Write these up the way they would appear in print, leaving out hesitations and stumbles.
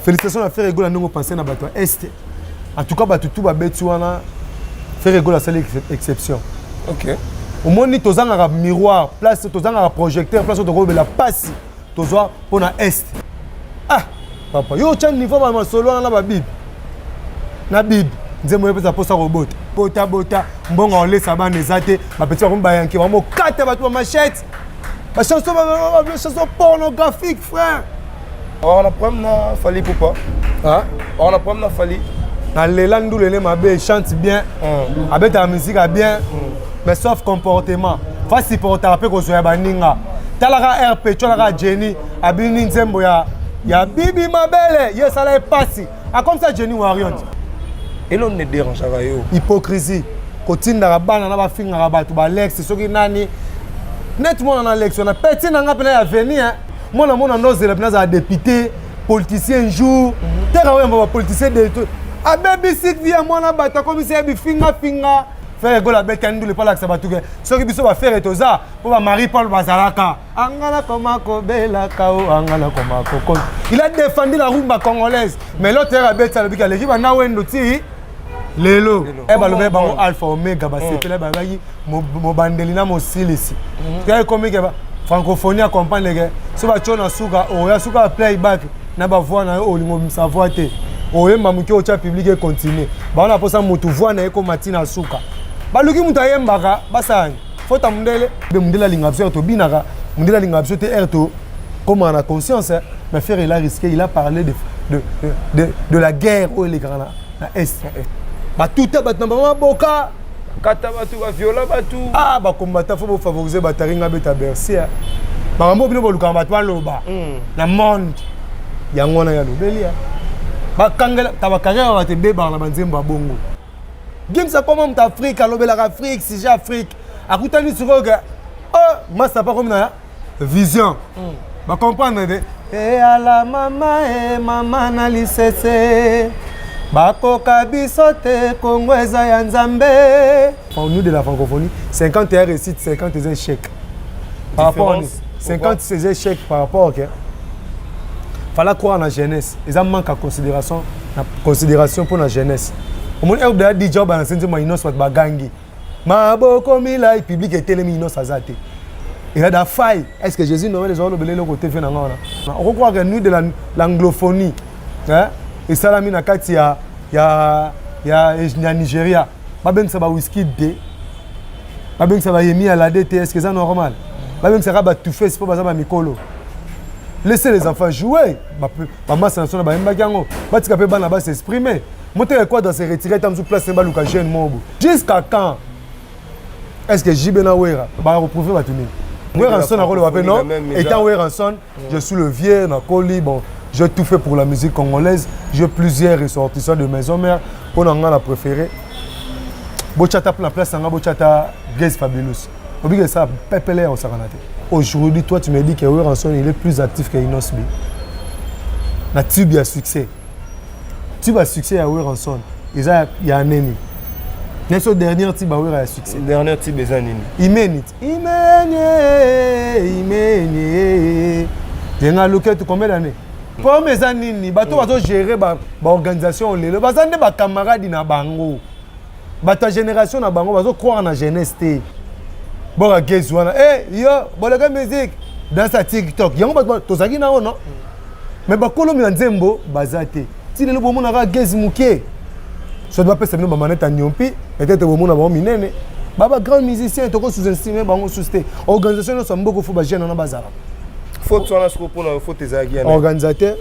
félicitations à faire rigolo à nous penser na bato est. En tout cas bato tout ba betu wana faire rigolo c'est l'exception. OK. Au moins ni tozanga miroir, place tozanga projecteur, place to la passe. Tozoa pour na est. Ah, papa, yo tchan niveau ba solo na ba bib. Na bib, nzemo yepesa posa robot. Bota mbonga on laisse ba nezate, ba petit ba bayanki ba mo kata ba machette. Ba chanson pornographique frère. On a problème na fali pourquoi? Hein? On a problème na fali. Na lelandu lele mabe chante bien. Avec ta musique bien. Mais sauf comportement. Faut supporter après ko soya ba ninga. Talaka RP, tolaka Jenny, abini nzembo ya bibi mabele, yes ala passi. A comme ça Jenny Warion. Et l'on ne dérange pas yo. Hypocrisie. Kotinda bana na ba finga ba tu ba Lex soki nani. Nettement dans l'élection, na petit nanga pena ya venir. Mona nozela pena za député, politicien jour. Tera we mba politicien de tout. A baby sik via mona bata comme si bi finga. Faire go la bête kandu le pas là que ça va tout. Ce qui biso va faire et ça pour Marie Paul Bazalaka. Angala komako bela kao angala komako kon. Il a défendu la rumba congolaise mais l'autre a bête ça le bika l'équipe na wendo ti lelo e ba lobe bango alpha omega ba sepela ba bayi mo bandelina mo silisi. Kai comme que francophonie accompagne les gars. So ba chona suka o ya suka playback na ba voix na o lingo savoir te. O yemba muki o cha public et continuer. Ba on a posa mutu voix na eko matina suka. Baluki mutaye mbaka basani fota mundele be mundela lingabso to binaka mundela lingabso te erto comme on a conscience mais faire il a risqué il a parlé de la guerre où les grands na est ba tout ba tamba boka kata batu ba viola batu ah ba combattant faut favoriser bataringa beta bercy ba rambo bino boluka batu loba na monde yango na ya lobelia ba kangela tabakanga ba te beba na banzembo bongo. Game ça comment en Afrique, à l'Afrique, si j'ai Afrique. À côté de ce que moi ça pas comme ça. Vision. Va comprendre et à la maman na lisese. Bako kabisote kongweza ya nzambe. Pour nous de la francophonie, 51 réussites, 50 échecs. Par rapport à 50 échecs par rapport OK. Fallait croire en la jeunesse. Ils ont manque à considération pour la jeunesse. Au moins, il y a des jobs dans le centre de l'innocence de Bagangi. Mais comme il a le public est tellement innocent. Il y a des failles. Est-ce que Jésus nomme les gens de l'autre côté? On croit que nous, de l'anglophonie, et ça, il y a Nigeria. Pas bien que ça va whisky D. Pas bien que ça va y à la DT. Est-ce que c'est normal? Pas bien que ça va tout faire. C'est pas ça, Mikolo. Laissez les enfants jouer. Maman, c'est un son de Bagango. Tu peux s'exprimer. Monter quoi dans ces retirés, tu as place de Balouka jeune mobo. Jusqu'à quand est-ce que Jibena Wera va reprouver Batuni? Weranson a rôle non? Étant Weranson, je suis le vieux, Nakoli, bon, j'ai tout fait pour la musique congolaise. J'ai plusieurs ressortissants de maison mère. Pour nous, la préférée. Bochata pour la place, Bochata Gaze Fabulous. Obligue ça, Pepele au Saranate. Aujourd'hui, toi, tu me dis que Weranson il est plus actif que Inosbi. La tube a succès. Tu vas succès à Weranson. Il y a un ennemi. N'est-ce pas le dernier type à succès? Le dernier type est un ennemi. Iménite. Il y a un local de combien d'années? Pour mes amis, bateau va gérer l'organisation. Les camarades na bango. Ta génération na bango va croire en la jeunesse. Bon, à Gezouana. Eh, yo, bon, la musique. Dans sa TikTok. Yango ba tozaki na non. Mais ba kolomi nzembo bazate. Si le bon a Gezi Mouké, je dois pas se faire manette à Nyompi, peut-être au monde a minene. Baba grand musicien, tu sous-estimé, bango sous-estimé. Organisation, nous sommes beaucoup de gens dans le bazar. Faut que tu sois pour tes aguières. Organisateur.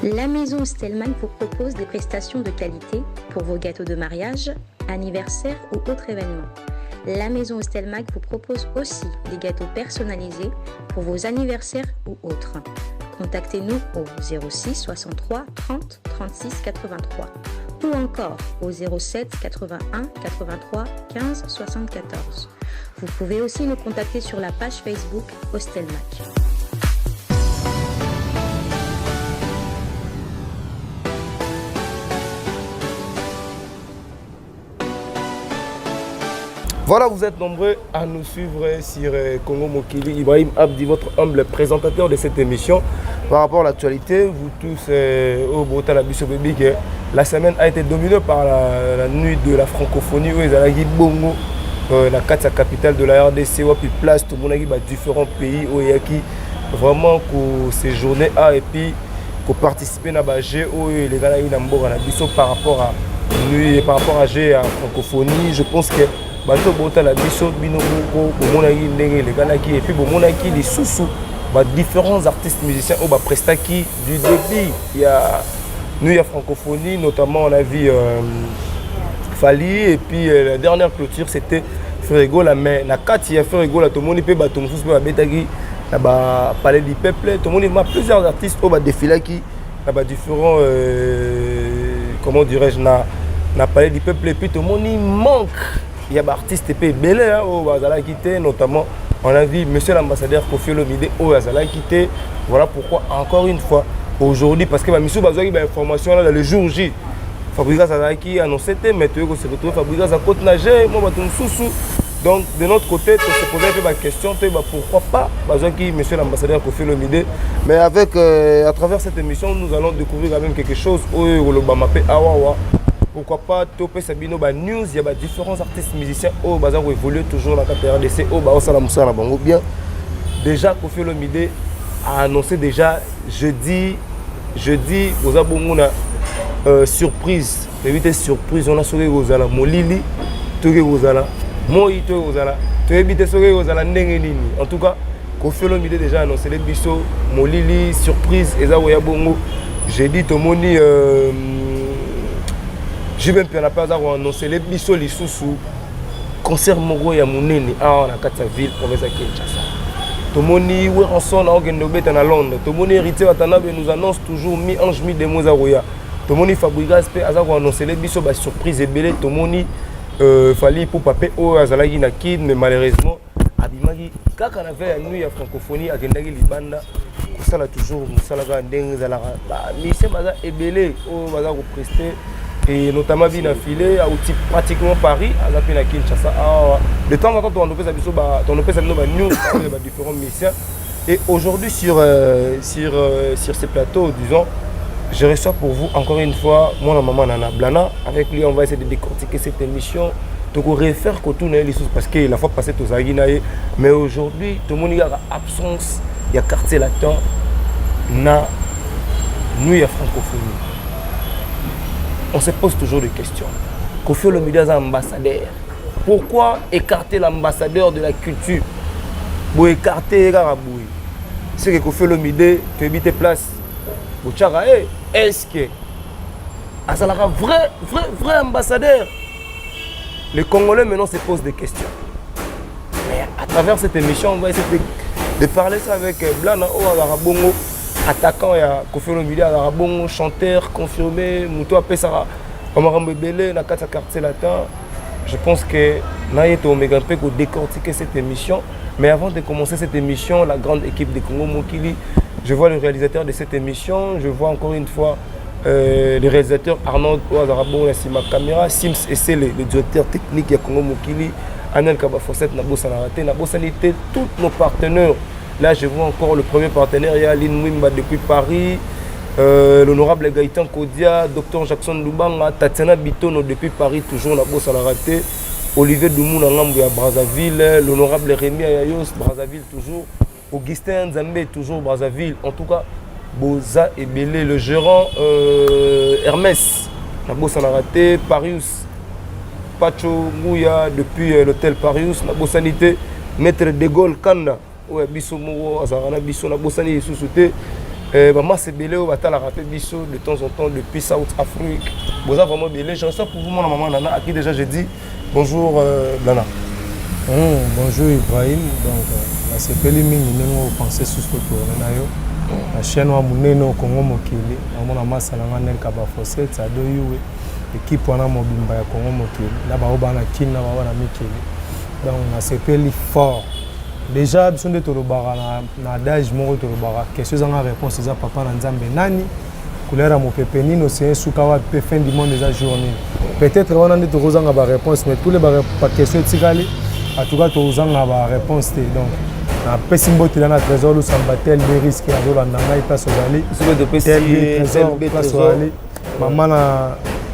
La maison Stelman vous propose des prestations de qualité pour vos gâteaux de mariage, anniversaire ou autres événements. La maison Stelmag vous propose aussi des gâteaux personnalisés pour vos anniversaires ou autres. Contactez-nous au 06 63 30 36 83 ou encore au 07 81 83 15 74. Vous pouvez aussi nous contacter sur la page Facebook Hostelmac. Voilà, vous êtes nombreux à nous suivre sur Congo Mokili. Ibrahim Abdi, votre humble présentateur de cette émission. par rapport à l'actualité, vous tous au Bota la Bisso Baby, que la semaine a été dominée par la nuit de la francophonie où ils allaient Bongo, la capitale de la RDC, où puis place tout le monde a différents pays où il y a qui vraiment séjourner et puis pour participer à la GE où les gars par rapport à nuit par rapport à GE à francophonie. Je pense que bato Bota la Bisso Binoko pour mon les gars qui et puis pour mon qui les sous différents artistes musiciens au prestaki du début. Il y a nous il y a francophonie, notamment on a vu Fali et puis la dernière clôture c'était Ferrego la mais la 4 il y a Ferrego la tout le monde peut bateau peut betagi là palais du peuple tout le monde il y a plusieurs artistes au défilé qui là différents comment dirais-je na palais du peuple et puis tout le monde il manque il y a des artistes et puis belé au bazala quitté notamment on a vu monsieur l'ambassadeur Kofi Olomide au bazala quitté. Voilà pourquoi encore une fois aujourd'hui parce que monsieur bazaki ba information là dans le jour J Fabrikas Azaki annoncé mais tu se retrouver Fabrikas à côte nager moi baton sous donc de notre côté tu se poser un peu la question pourquoi pas bazaki monsieur l'ambassadeur Kofi Olomide mais avec à travers cette émission nous allons découvrir quand même quelque chose au Olobama pe awawa. Pourquoi pas Topé Sabino News, il y a différents artistes musiciens au bazar où évoluent toujours dans la RDC au Baosala Moussa la Bango bien. Déjà Kofi Olomide a annoncé déjà jeudi aux abongona surprise, éviter surprise on a sauvé aux ala Molili, Toge aux ala, Moi aux ala, tu éviter sauver aux ala Nengenini. En tout cas, Kofi Olomide déjà annoncé les bisous, Molili surprise et Zawoya Bongo. J'ai dit au Moni je vais me pas annoncé les bisous les sous concert Moro ya Munene à la ville province de Kinshasa. Tomoni Weranson a organisé à Londres. Tomoni héritier Watanabe nous annonce toujours mi-ange mi-démo Zaroya. Tomoni Fabrikas a annoncé les bisous bah surprise et belé. Tomoni fallait pour paper au Azalagi na kid mais malheureusement Abimagi quand on avait la nuit à francophonie à Gendagi Libanda ça là toujours ça là ndenge za la bah mission baza et belé au baza represter et notamment bien affilé à outil pratiquement Paris à la peine à Kinshasa de temps en temps on peut s'habituer news différents missions et aujourd'hui sur ces plateaux disons je reçois pour vous encore une fois moi la maman Nana Blana avec lui on va essayer de décortiquer cette émission donc on refaire que tout les choses parce que la fois passée aux Aguinaï mais aujourd'hui tout le monde a absence il y a quartier latin na nous il y a francophonie. On se pose toujours des questions. Kofi Olomide est un ambassadeur. Pourquoi écarter l'ambassadeur de la culture? Pour écarter Garaboué. C'est que Kofi Olomide, tu habites place. Est-ce que ça sera vrai ambassadeur? Les Congolais maintenant se posent des questions. Mais à travers cette émission, on va essayer de parler ça avec Blana Ouagarabongo. Attaquant, il y a Kofi Olomide, Arabon, chanteur, confirmé, Moutou Apesara, Omarambe Belé, dans le quartier latin. Je pense que nous avons décortiquer cette émission. Mais avant de commencer cette émission, la grande équipe de Congo Mokili, je vois le réalisateur de cette émission, je vois encore une fois le réalisateur Arnaud Ouazarabon, ma caméra, Sims Essé, le directeur technique de Congo Mokili, Anel Kabafosset, Nabo Sanarate, Nabo Sanité, tous nos partenaires. Là, je vois encore le premier partenaire, il y a Lynn Wimba depuis Paris, l'honorable Gaëtan Kodia, Dr Jackson Lubanga, Tatiana Bitono depuis Paris, toujours la bosse à la raté, Olivier Doumou à Brazzaville, l'honorable Rémi Ayayos, Brazzaville toujours, Augustin Nzambé toujours Brazzaville, en tout cas, Boza et Belé, le gérant Hermès, la bosse à la raté, Parius, Pacho Mouya depuis l'hôtel Parius, la bosse sanité, Maître De Gaulle Kanda. Ouais, biso moro azarana biso na bosani sous-souté maman c'est belé au bata la rappel biso de temps en temps depuis South Afrique. Boza vraiment belé, je reste pour vous mon maman Nana à qui déjà j'ai dit bonjour Blana. Bonjour Ibrahim, donc c'est peli mingi nengo penser sous ce tour na yo. La chaîne wa muneno Congo Mokili, na mona masala ngane Kabafosset ça do yuwe équipe wana mobimba ya Congo Mokili. Na ba obana kina ba wana mikili. Donc on a c'est peli fort. Déjà, besoin de Torobara, na adage moko Torobara, question zanga réponse za papa na Nzambe nani, couleur à mon pépénino, c'est un soukawa pe fin du monde déjà journée. Peut-être on a des Torozanga ba réponse, mais tous les ba question tikali, en tout cas Torozanga ba réponse donc napesi mbote na trésor lusamba tel be risque azolanda ngai place ozali tel be trésor place ozali mama na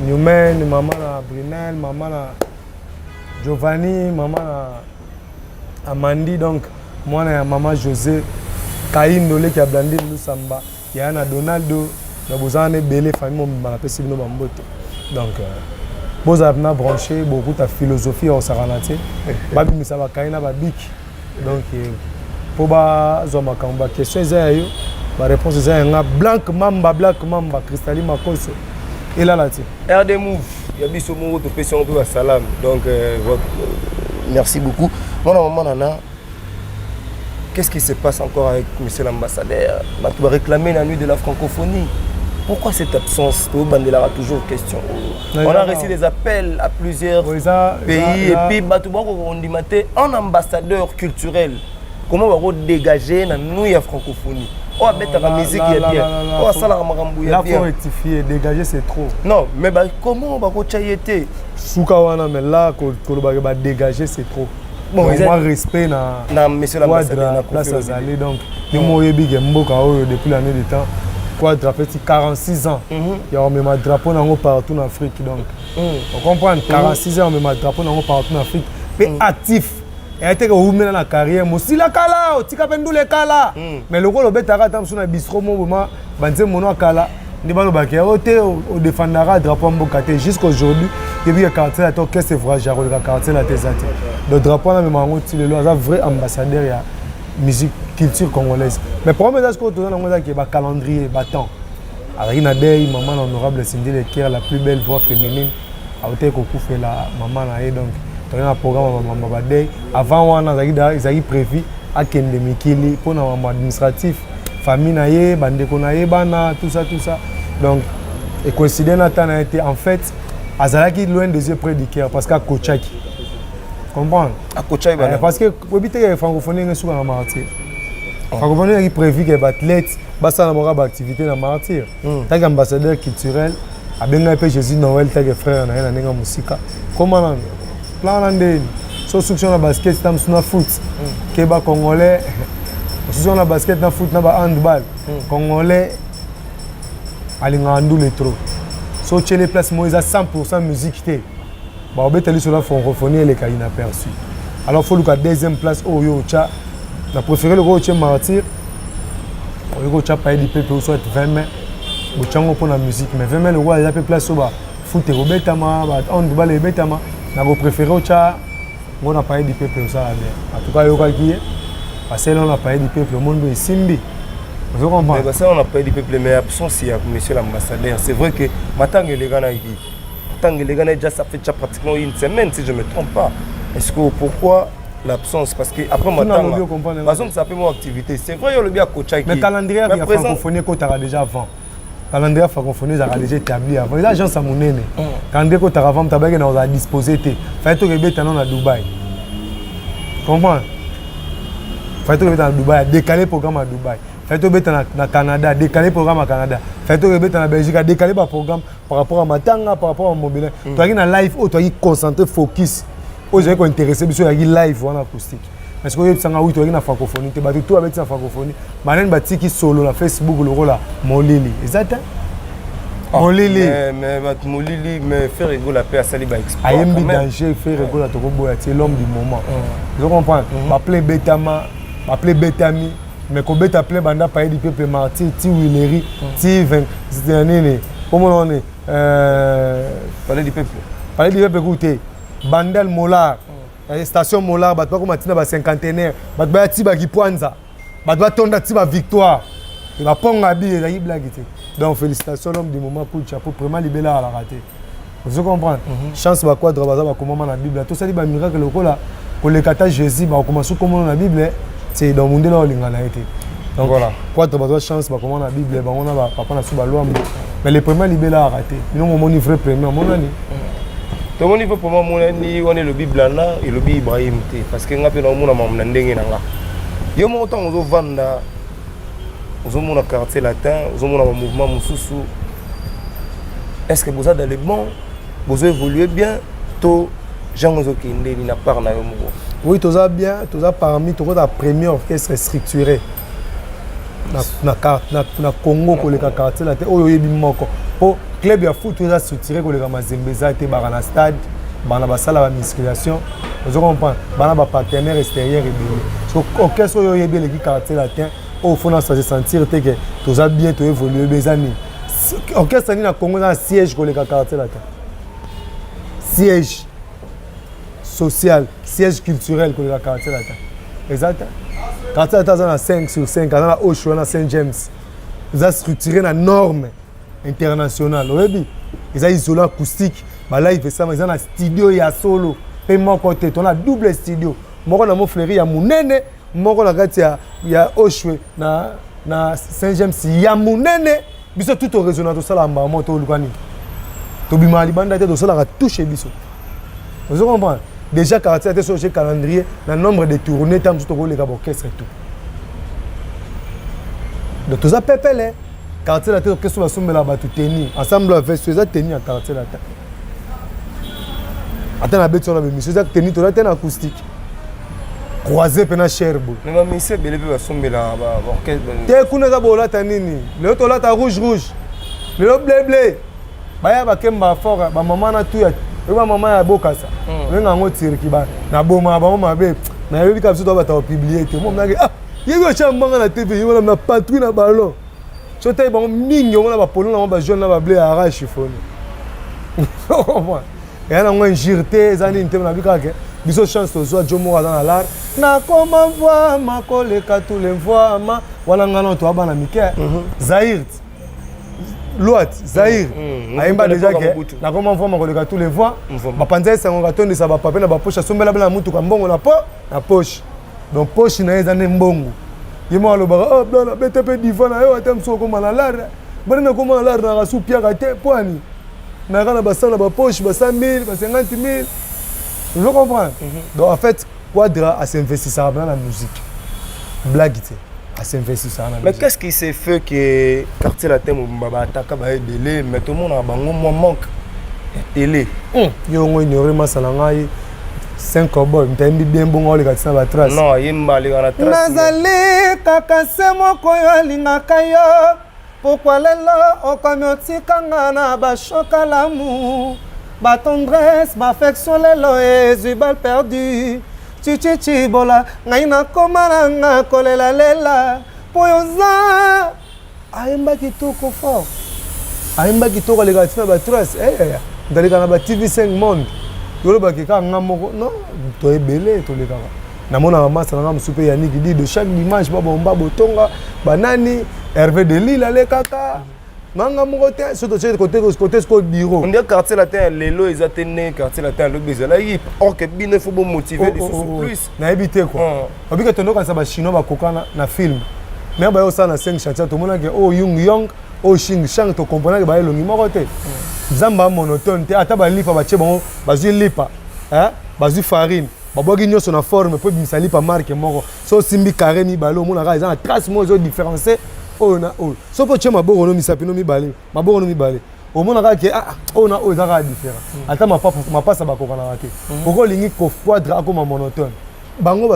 Newman, mama na Brunel, mama na Giovanni, mama na Amandi, donc moi na mama José Kaindo le qui a blandi lusamba ya na Donaldo na bozane belé famille mon napesi bino bambote donc boza na branché beaucoup ta philosophie au saranate babi misaba kaina babiki donc pour ba zo makamba question za yo ba réponse za nga blanc mamba cristalline makoso et là là RD Move ya biso mo to question peu salam donc merci beaucoup mon maman nana qu'est-ce qui se passe encore avec monsieur l'ambassadeur tu vas réclamer la nuit de la francophonie. Pourquoi cette absence? Bandela a toujours question. On a reçu des appels à plusieurs pays et puis on dit un ambassadeur culturel. Comment on va dégager la nouille à francophonie? On va mettre la musique qui est bien. On va faire la marambouille bien. Là, il faut rectifier. Dégager, c'est trop. Non, mais comment on va rechailler? Soukawana, mais là, on va dégager, c'est trop. Bon, moi, respect na monsieur l'ambassadeur na place Azali. Donc, nous m'avons depuis l'année de temps. Quadra fait 46 ans. Il y a même un drapeau partout en Afrique. Donc, on comprend, 46 ans, on met un drapeau partout en Afrique. Mais actif. Il a été dans la carrière. Si la kala, tu as pendou les kala. Mais le rôle de Betara, tu as un bistro, tu as kala. Tu as défendra drapeau Mbokate jusqu'aujourd'hui. Et puis, le quartier, qu'est-ce que c'est vrai, j'ai le quartier, la thèse. Le drapeau, on a un vrai ambassadeur. Musique, culture congolaise. Mais pour moi, c'est un calendrier battant. Avec Nadei, maman honorable Cindy Leker, la plus belle voix féminine. Avec la maman Naé, donc il y a un programme maman Badei. Avant, on a prévu à Kende Mikili pour un administratif, famille Naé, Bandeko Naé, Bana, tout ça. Donc, et coïncident Nathan a été en fait, Azalaki loin des yeux près du cœur parce qu'à Kochaki. Comprendre? Parce que pour éviter que la francophonie est sur la martyr. La francophonie est prévu que les athlètes basent en activité dans la martyr. Tant qu'ambassadeur culturel, à bien que Jésus Noël, tant que frère dans la musique. Comment plan de souscription à basket, c'est un foot. Québec congolais, souscription à basket, dans foot, dans handball. Congolais, à l'ingandou les trop. So les places, moi, ils ont 100% musique. Bah, on va sur la francophonie, elle est inaperçue. Alors, il faut que la deuxième place, on a préféré le gros martyr. On a payé du peuple, soit 20 mai. On a pour la musique. Mais 20 mai, le roi, il a fait place au foot et au bétama, on doit les bétama. On a préféré on a payé du peuple, ça en tout cas, il y a qui est. Parce que là, on a payé du peuple, le monde est simbi. Vous comprenez? Mais ça, on a payé du peuple, mais absence, il y a monsieur l'ambassadeur. C'est vrai que maintenant, les gars, les gars, déjà, ça fait déjà pratiquement une semaine, si je ne me trompe pas. Est-ce que pourquoi l'absence? Parce que après moi, ça fait mon activité. C'est vrai, il y a le bien coach. Mais le calendrier de la francophonie, tu as déjà avant. Le calendrier de la francophonie, tu as déjà établi avant. Les agents sont monnaie. Le calendrier que tu as avant, tu as disposé. Il faut que tu aies à Dubaï. Comprends? Il faut que tu aies à Dubaï, décaler le programme à Dubaï. Il faut que tu aies au Canada, décaler le programme au Canada. Il faut que tu aies en Belgique, décaler le programme par rapport à Matanga, par rapport à Mobile. Tu as un live où tu as concentré, focus. Vous êtes intéressé, parce qu'il y a un live en acoustique. Parce que vous avez une francophonie, tu as tout avec la francophonie. Maintenant, tu as solo la Facebook, le rôle Molili. Exact? Molili. Mais Molili, mais faire rigoler la paix à Saliba Export. Il y a un danger, faire rigoler à Tokoboya, c'est l'homme du moment. Vous comprenez? M'appeler Betama, m'appeler Betami. Mais quand tu appelles Banda Paye du peuple martyr, Ti Willery, Ti 20, c'était un année. Comment on est? Parler du peuple. Parler du peuple, écoutez. Bandel Molar, station Molar, tu vas comme un cinquantenaire, tu vas tirer Gipwanza, tu vas tondre tirer victoire. Tu vas prendre la bille et la blague. Donc félicitations l'homme du moment pour le chapeau, vraiment libéré à la raté. Vous comprenez? Chance va quoi de rabaza comment dans la Bible. Tout ça dit miracle le là pour les kata Jésus, va commencer comment dans la Bible, c'est dans le monde là où l'ingana été. Donc voilà. Quoi de rabaza chance va comment dans la Bible, on a papa na suba loi. Mais les premiers libérés à raté. Nous mon vrai premier mon année. Tout le monde veut pour moi, on est le Bible et le Bible Ibrahim. Parce que nous avons un ndenge nanga. Yo mo temps on vanda, on a un quartier latin, on a un mouvement mususu. Est-ce que vous avez dans le bon, vous évoluez bien, to gens qui n'a pas na yo mo. Oui, tout ça bien, tout ça parmi tout le premier orchestre structuré. Na Congo ko le quartier la te oyo yebi moko. Po club ya foot tout ça structuré ko le Mazembeza te bana stade, bana basala ba musculation. Vous comprenez? Bana ba partenaire extérieur et bien. So orchestre oyo yebi le quartier la te au fond on se sentir que tout ça bien tout évoluer bezani. Orchestre ni na Congo na siège ko le quartier la te. Siège social, siège culturel ko le quartier la te. Exact. Quartier la te na 5 sur 5, na Osho na Saint James. Ils ont structuré na norme internationale. Oyebi, ils ont isolé acoustique. Bah là il fait ça, mais ils ont un studio ya solo. Et mon côté, on a double studio. Moi on a mon fleury ya munene, moi on a gati ya Osho na Saint James ya munene. Biso tout au résonance tout ça là en moto lukani. To bima libanda te to ça là toucher biso. Vous comprenez? Déjà quartier était sur le calendrier, le nombre de tournées tant tout le orchestre et tout. Donc tout ça pépélé. Quartier la tête orchestre va sommer là-bas tout tenir. Ensemble avec ceux ça tenir en quartier la tête. Attends la bête sur la monsieur ça tenir tout la tête acoustique. Croisé pena Cherbourg. Mais ma monsieur belé va sommer là orchestre. T'es kuna za bola tanini. Le to là ta rouge. Le bleu. Baya ba kemba fort ba maman na tout. Eba maman ya bokasa. Wenga ngo tiriki ba na boma ba mama be. Na yebi ka biso to ba ta publier te. Mo mnage yebi o chamba na TV, yo na patrouille na ballon. So tay ba mingi yo na ba polo na ba jaune na ba bleu arrache chiffon. Et na ngo njirte zani ntem na bika ke. Biso chance to zo jomo za na lar. Na koma voix ma koleka tous les voix ma wana ngana to abana mike. Zahir. L'autre, Zahir, aimba déjà que na comment voir ma tous les voix, ba panza sango gatonde sa ba papé na ba poche sombela bela mutu ka mbongo na poche. Donc poche na ezane mbongo. Yemo lo ba oh bla BTP diva na yo atem so koma na lar. Bana na koma na lar na rasu pia ka te poani. Na kana ba sala ba poche ba 100 000, ba 50 000. Vous comprenez? Donc en fait, Quadra a s'investi ça dans la musique. Blague. Mais qu'est-ce qui s'est fait que quartier la thème baba ataka ba délai mais tout le monde a bango moi manque télé. Yo ngo ignorer masala ngai 5 cowboy ntembi bien bongo le katina ba trace. Non, yimba le kana trace. Nazali kaka semo koyo lingaka yo. Pourquoi lelo okamyotika ngana ba chokalamu. Ba tendresse, ma affection lelo ezui bal perdu. Chichi bola ngai na komana nga kolela lela poyoza aimba kitoko fort aimba kitoko le gatina ba trace ndalika na ba TV5 monde yolo ba kika nga moko non to ebele to le kaka na mona mama sana msupe ya Niki di de chaque dimanche ba bomba botonga banani Hervé de Lille le kaka manga moko te surtout côté bureau on dit quartier latin lelo ils attenaient quartier latin le bezala yi or que bien faut motiver les sous plus na éviter quoi obi que tondo kanisa ba chinois ba kokana na film mais ba yo ça na 5 chantiers to mona que oh young oh shing shang to comprendre ba elongi moko te zamba monotone te ata ba lipa ba che bon ba zu lipa ba zu farine ba bogi nyoso na forme po bimisa lipa marque moko so simbi carré mi balo mona ka za trace mo zo différencier oh na oh so po chema borono misapino mibale maborono mibale o mona ka ke oh na oh za ka différent ata mapasa bakokana wate poko lingi ko Quadra akoma monotone bango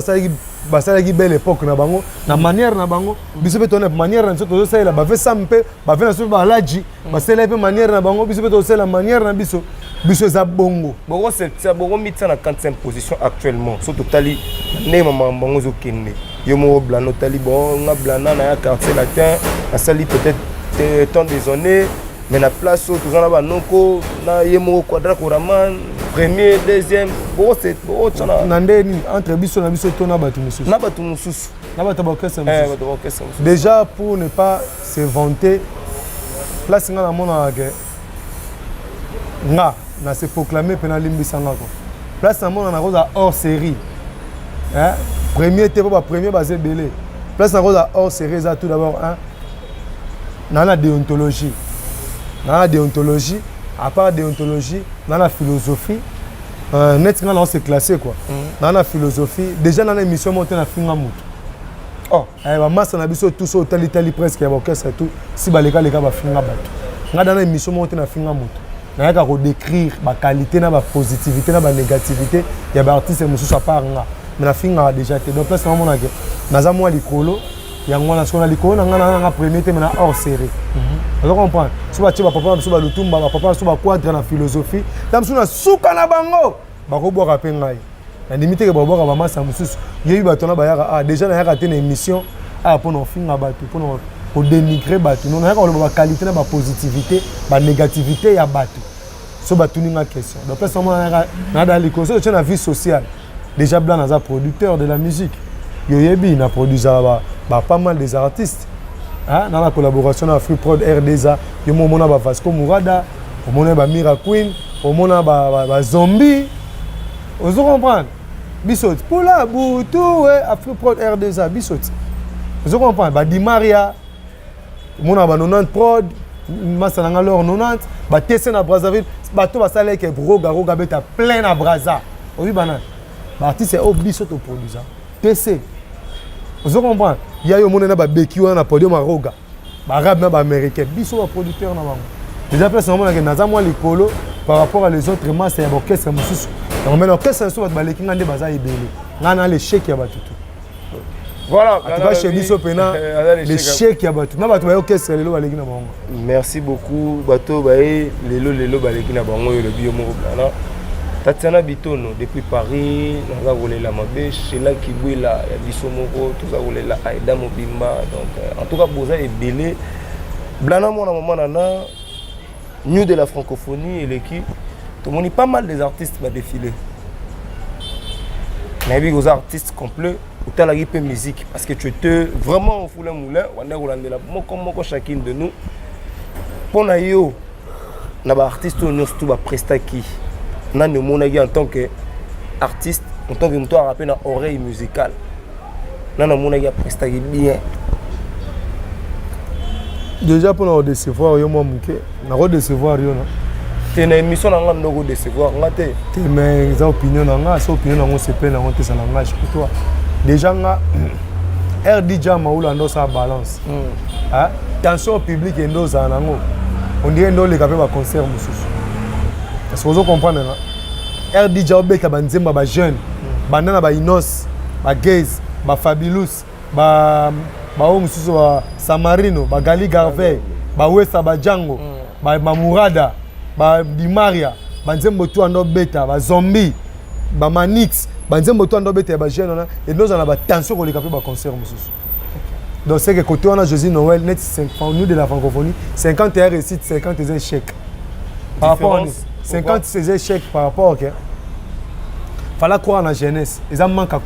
basalaki belle époque na bango na manière na bango biso pe tona manière na soto zo la ba fe sampe ba fe na so ba laji ba sela pe manière na bango biso pe to sela manière na biso za bongo bongo c'est ça bongo mitsa na 45 position actuellement surtout tali ne mama bango zo kenne yo mo blano tali bon nga blana na ya quartier latin na sali peut-être temps des années mais la place où tous en là noko na yemo Quadra Koraman premier deuxième bon c'est bon nandeni entre biso na biso to na batu mususu na batu mususu na batu déjà pour ne pas se vanter place nga na mona ke nga na se proclamer penal limbisanga ko place na mona na rosa hors série premier te pas premier basé belé place na rosa hors série ça tout d'abord na la déontologie. Dans la déontologie, à part déontologie, dans la philosophie, net on s'est classé quoi. Dans la philosophie, déjà dans l'émission montée na finga mutu. Oh, ba massa na biso tout so tali presque ya orchestre tout, si ba leka ba finga bato. Nga dans l'émission montée na finga mutu. Na yaka ko décrire ba qualité na ba positivité na ba négativité ya ba artiste mususu à part nga. mais la fin a déjà été donc place vraiment que naza moi likolo yango na sona likolo na ngana na premier te mais hors série vous comprenez so ba tiba papa so ba lutumba ba papa so ba quadre na philosophie tam so na suka na bango ba ko boka pe ngai na limite ke ba boka ba masa mususu yebi ba tona ba yaka déjà na yaka te na émission pour nos finga batu pour dénigrer batu non yaka ba qualité na ba positivité ba négativité ya batu so ba tuninga question donc place vraiment na dans likolo so na vie sociale déjà blanc naza producteur de la musique yoyebi na produisa pas mal des artistes hein dans la collaboration avec Free Prod RDza yo mona ba Vasco Mourada au mona ba Mira Queen au mona ba Zombie vous comprenez bisot pour la boutu ouais à Free Prod RDza bisot vous comprenez ba Di Maria mona ba 90 prod masa na lor 90 ba tese na Brazzaville ba to ba sala ke roga beta plein na Brazza oui banane l'artiste est obligé de produire. TC. Vous comprenez? Il y a eu un barbecue na podium à Roga. Arabe na américain. Biso va producteur na bango. Déjà place vraiment que naza moi likolo par rapport à les autres masses et orchestre mususu. Donc maintenant orchestre so ba leki ngande baza ebele. Ngana le chèque ya batutu. Voilà, en tout cas chez biso pena le chèque ya batutu. Na batu ba orchestre lelo ba leki na bango. Merci beaucoup bato ba lelo ba leki na bango le bio moko bana. Tatiana Bitono, depuis Paris, nous avons roulé la Mabé, chez la Kibouila, il y a Bissomoro, tout ça roulé la Aïda Mobimba. Donc, en tout cas, Boza est belé. Blana, mon maman, nana, nous de la francophonie et l'équipe, tout le monde, pas mal des artistes qui vont défiler. Mais il y a des artistes complets, où tu as la musique, parce que tu étais vraiment au foulé moulin, on est roulé la comme chacune de nous. Pour nous, on a des artistes qui ont tout presté qui. Nan monagi en tant qu'artiste, en tant que moto rappé dans oreille musicale. Nan monagi a presté bien. Déjà pour nous décevoir yo moi muke, na ko décevoir yo na. Té na émission na nga ndoko décevoir ngate. Té mais za opinion na nga, so opinion na ngo c'est plein na ngo ça na nga pour toi. Déjà nga RDJ maula ndo sa balance. Ah, tension public ndo za na ngo. On dirait ndo le capé ba concert mususu. Est-ce que vous comprenez là? RDJ obeta banzemba ba jeune, bandana ba Inos, ba Gaze, ba Fabulous, ba mususu ba Samarino, ba Gali Garvey, ba Wesa ba Django, ba Mourada, ba Di Maria, banzembo tu ando beta, ba Zombie, ba Manix, banzembo tu ando beta ba jeune là et nous on a ba tension ko le capé ba concert mususu. Donc c'est que côté on a Josie Noël net 5 nous de la francophonie, 50 réussite, 50 échecs. Par rapport à 50 ces échecs par rapport au fallait croire dans la jeunesse. Ils ont manqué de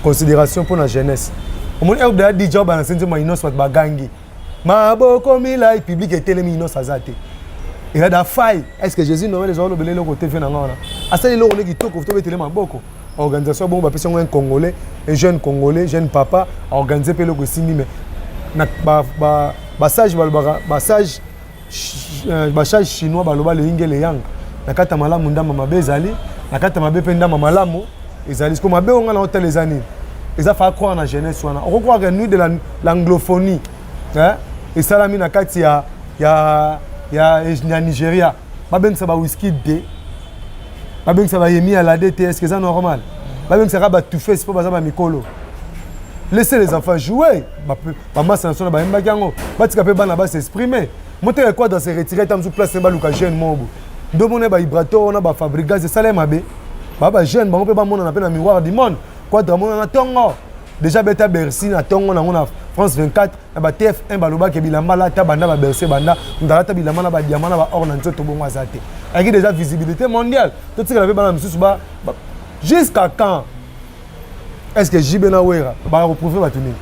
considération pour la jeunesse. Au moins, il y a des jobs dans le sens où ils sont bagangi. Mais beaucoup de public est tellement innocent. Il y a des failles. Est-ce que Jésus Noël les autres le côté fait dans à ça les gens qui toquent au tellement beaucoup. Organisation bon bah un Congolais, un jeune Congolais, jeune papa organiser pe le simi mais na basage chinois baloba le ingele yang nakata malamu ndama mabe ezali nakata mabe pe ndama malamu ezali ko mabe onga na hôtel les années eza fa croire na jeunesse wana on croit que nous de l'anglophonie hein et salami nakati ya Nigeria baben sa ba whisky de baben sa ba yemi à la DT est-ce que c'est normal baben sa ba tout fait c'est pas baza ba mikolo. Laissez les enfants jouer. Maman c'est national ba mbaki yango batika pe bana ba s'exprimer. Monter quoi dans ces retirés tam sous place ba luka jeune mobo. Do moné ba vibrato on a ba fabriquer c'est ça mabe. Ba jeune ba on peut ba mona na pe na miroir du monde. Quoi dramona na tongo. Déjà beta Bercy na tongo na on France 24 na ba TF1 ba loba ke bilamba la ta banda ba Bercy banda ndala ta bilamba na ba diamant na ba or na nzoto bongo azate. Avec déjà visibilité mondiale. Tout ce que la pe bana msusu ba jusqu'à quand est-ce que JB na wera ba reprouver ba tenir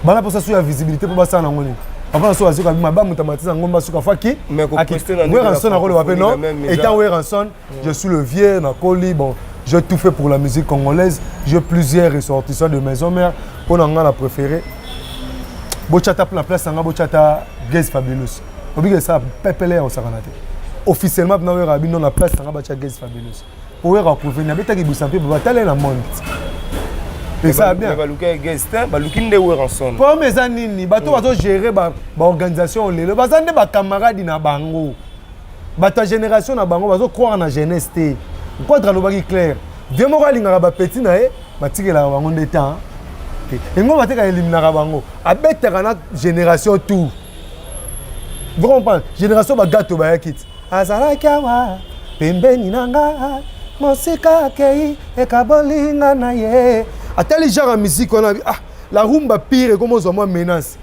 bana pour ça sur la visibilité pour ba ça na ngoni avant ça sur ba ba mutamatiza ngomba suka faki mais ko poster na Weranson na role wape non étant Weranson je suis le vieux na Koli bon j'ai tout fait pour la musique congolaise j'ai plusieurs ressortissants de maison mère pour na ngana préféré bochata pour la place nga bochata Gaze Fabulous obiga ça pepele au sakanate officiellement na wera bino na place nga bacha Gaze Fabulous pour wera prouver na beta ki busampe ba tale na monde. Et ça bien. Baluka Gestin, balukinde Weranson. Pour mes anini, bato bato gérer ba organisation lelo, bazande ba camarades na bango. Ba ta génération na bango bazo croire na jeunesse té. Quoi dralobaki clair. vieux moko alingaka bapeti na ye batikelaka bango nde temps engo bateka eliminaka bango abetaka na génération tour vous comprenez génération bagato bayaki ti azalaki awa pembeni na nga mosika akei ekabolinga na ye atali genre ya musique wana la rumba pire comme ozwa mwa menace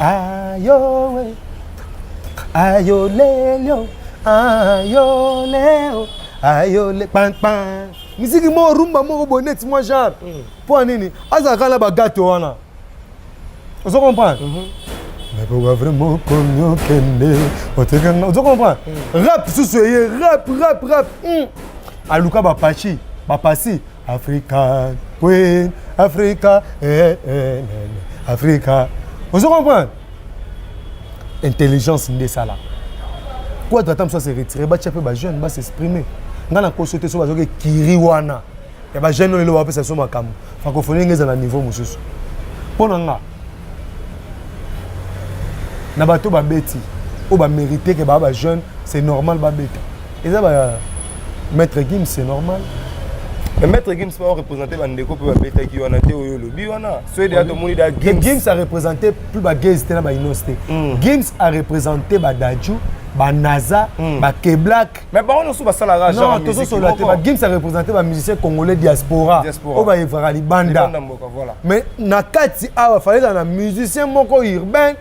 ayo we ayo lelio ayo leo ayo le pan pan musique mo rumba moko bonnet moi genre pour nini azaka na bagato wana vous comprenez mais pourquoi vraiment comme kende otekanga vous comprenez rap sous rap aluka bapachi bapasi Africa Queen Africa Africa vous comprenez intelligence ndé ça là quoi doit ça se retirer ba tchapé ba jeune ba s'exprimer ngana ko sauter so ba zo ke kiri wana ya ba jeune le ba pesa so makamu francophonie ngeza na niveau mususu pona nga na bato ba beti o ba mériter que ba jeune c'est normal ba beta et ça ba maître Gims c'est normal. Mais maître Gims va représenter bandeko pe ba beta ki wana te oyo lobi wana so de ato moni da Gims a représenté plus ba gaze te na ba inosté Gims a représenté ba Dadju ba Naza ba Keblak mais ba on so ba sala ra genre non so la te ba Gims a représenté ba musicien congolais diaspora o ba evra libanda voilà mais na kati awa fallait na musicien moko urbain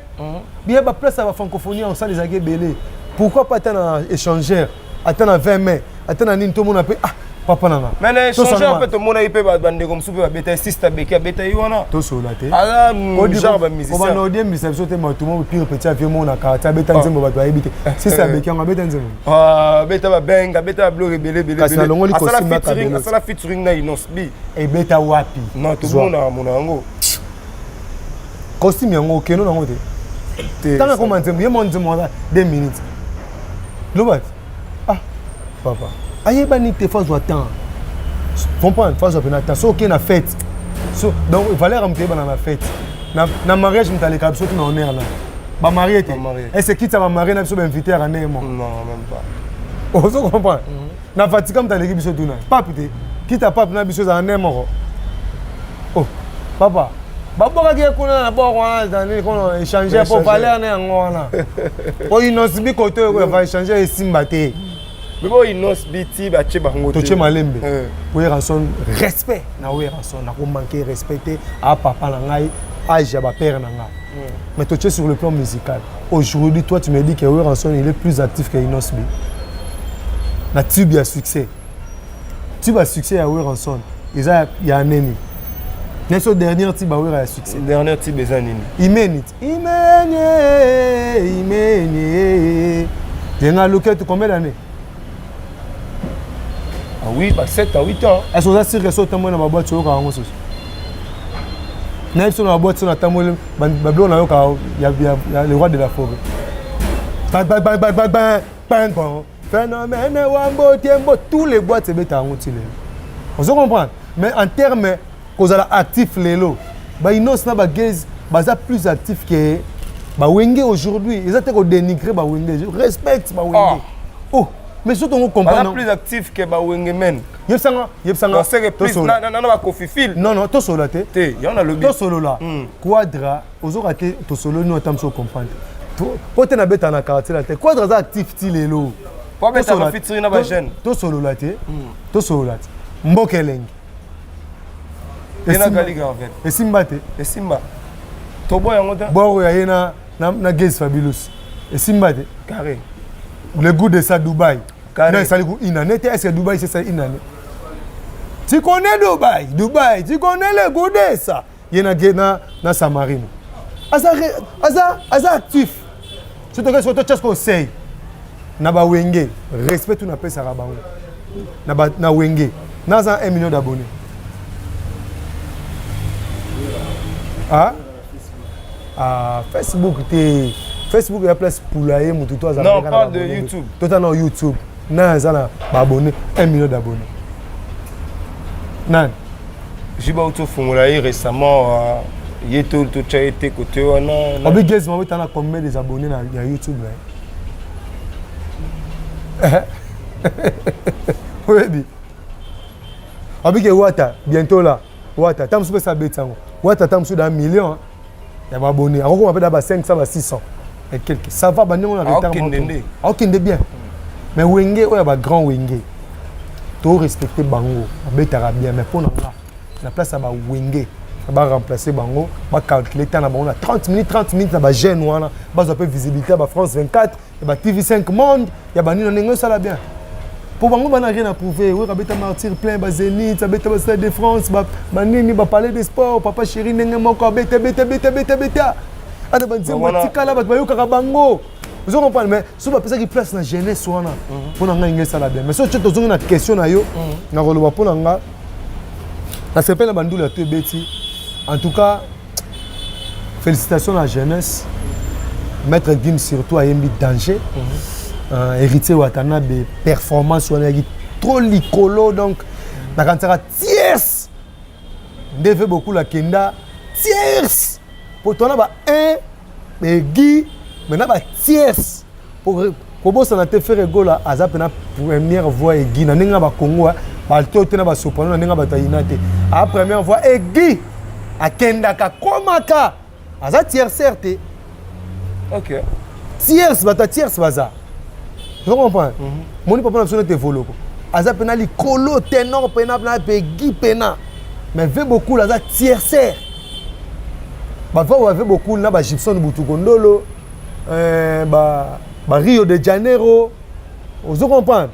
bien ba place à la francophonie en salle des agé belé pourquoi pas attendre échangeur attendre 20 mai attendre nini tout monde appelle papa nana mais les échangeurs peut tout monde il peut bande comme soupe beta sister beka beta yona to so la te ala genre ba musicien on va nous dire mais ça sauter moi tout monde pire petit avion mon akata beta nzembo ba to habiter sister beka on beta nzembo beta ba benga beta blo rebelle asala featuring na inosbi et beta wapi non tout monde mona ngo costume yango keno nango te tanga comment nzembo yemo nzembo 2 minutes lobat papa ayeba ni te faut attendre comprendre faut attendre so que na fête so donc valeur am te ba na fête na mariage mtaleka biso na honneur là ba marié te et c'est qui ça ba marié na biso ba invité à Nemo non même pas on se comprend na fatika mtaleka biso tuna papi te qui ta papi na biso za Nemo oh papa baboka ke kuna na boko wana zani kono échanger pour valeur na ngona o inosbi koto ko va échanger et simba te mais bon inos biti ba tche bango to tche malembe oui rançon respect na oui rançon na ko manquer respecter à papa na ngai âge ya ba père na ngai mais to tche sur le plan musical aujourd'hui toi tu me dis que oui rançon il est plus actif que Inosbi na tube ya succès ya oui rançon il y a neni Neso dernier type oui a succès dernier type bezanini imenit tenga loquette combien d'années ah oui, bah 7 à 8 ans. Est-ce que ça sûr que ça moi na boîte sur ka ngo so. Na sur la boîte sur la tamole bablo na yo ka ya le roi de la forêt. Bang phénomène wambo tiembo tous les boîtes c'est beta ngotile. On se comprend mais en termes cause la actif lelo ba inos na ba gaze baza plus actif que ba wenge aujourd'hui ils étaient ko dénigrer ba wenge je respecte ba wenge. Oh mais surtout on comprend plus actif que ba wengemen yebsanga c'est plus na ba kofifil non to solo te y en a le to solo là quadra ozo raté to solo no tam so comprendre to te na beta na quartier là te quadra za actif ti lelo po beta ba featuring na ba jeune to solo là te mbokeleng ena kaliga en fait esimba te esimba to boy yango ta boro ya yena na Gaze Fabulous esimba te carré le goût de ça Dubaï. Carré. Est-ce que Dubaï c'est ça une année? Tu connais Dubaï, tu connais le goût de ça. Il y a na Samarine. Asa actif. Surtout que surtout qu'est-ce qu'on sait. Na ba wenge, respect tout na paix ça rabango. Na wenge. Na za 1 million d'abonnés. Facebook t'es Facebook ya place poulailler mutu toi non on parle de YouTube totalement YouTube na zala ba abonné 1 million d'abonnés nan j'ai ba auto formulaire récemment yeto to chaité côté wana obi Gaze mo tana combien des abonnés na YouTube là Oui. Avec Wata, bientôt là. Wata, tant que ça bête. Wata, tant que d'un million. Il y a abonné. Alors qu'on appelle d'abord 500, 600. Et quelques. Ça va, on a retard. Ok, bien. Mais Wenge, il y a un grand Wenge. Tu respectes Bango. Bête bien. Mais pour nous, la place à Wenge. On va remplacer Bango. On va calculer. On a 30 minutes, on va jeune. On va visibilité à France 24. Il y a TV5 Monde. Il y a Nino, ça va bien. Pour Bango, on n'a rien à prouver. Oui, on a martyr plein, Zénith, on a Stade de France, on a parler de sport, papa chéri, on a bête. On a dit, on a Bango. Vous comprenez, mais si on a qui place dans la jeunesse, on a ça bien. Mais si tu as une question, on a s'appelle la bandoule à tout bêti. En tout cas, félicitations à la jeunesse. Maître Gim surtout a un danger. Héritier Watana de performance on a trop licolo donc la cantera tierce devait beaucoup la kenda tierce pour toi là un mais Guy maintenant ba tierce pour bosser na te faire gola azap na première voix et Guy na ninga ba Congo ba to tena ba soprano na ninga ba tainate a première voix et Guy a kenda ka komaka aza tierce certes. OK. Tierce ba ta tierce baza. Je comprends. Mon papa n'a pas de volo. Aza penali colo ténor pena na Guy pena. Mais veut beaucoup la tierceur. Ba va veut beaucoup na ba Gibson Butukondolo Rio de Janeiro. Vous comprenez?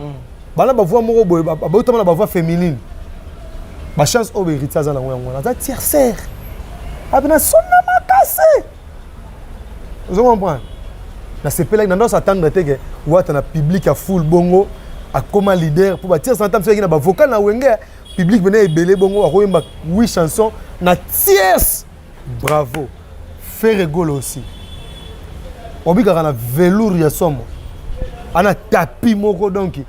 Ba la ba voix moko boy ba otama ba voix féminine. Ba chance au héritier za na ngwana. Aza tierceur. Abena sonna makase. Vous comprenez? Na sepela na ndo s'attendre que wata na public à full bongo a comme leader pour bâtir s'entendre sur na ba vocal na wenge public venait ebelé bongo a koyemba 8 chansons na tierce. Bravo. Faire rigolo aussi. Obika na velours ya somo. Ana tapis moko donc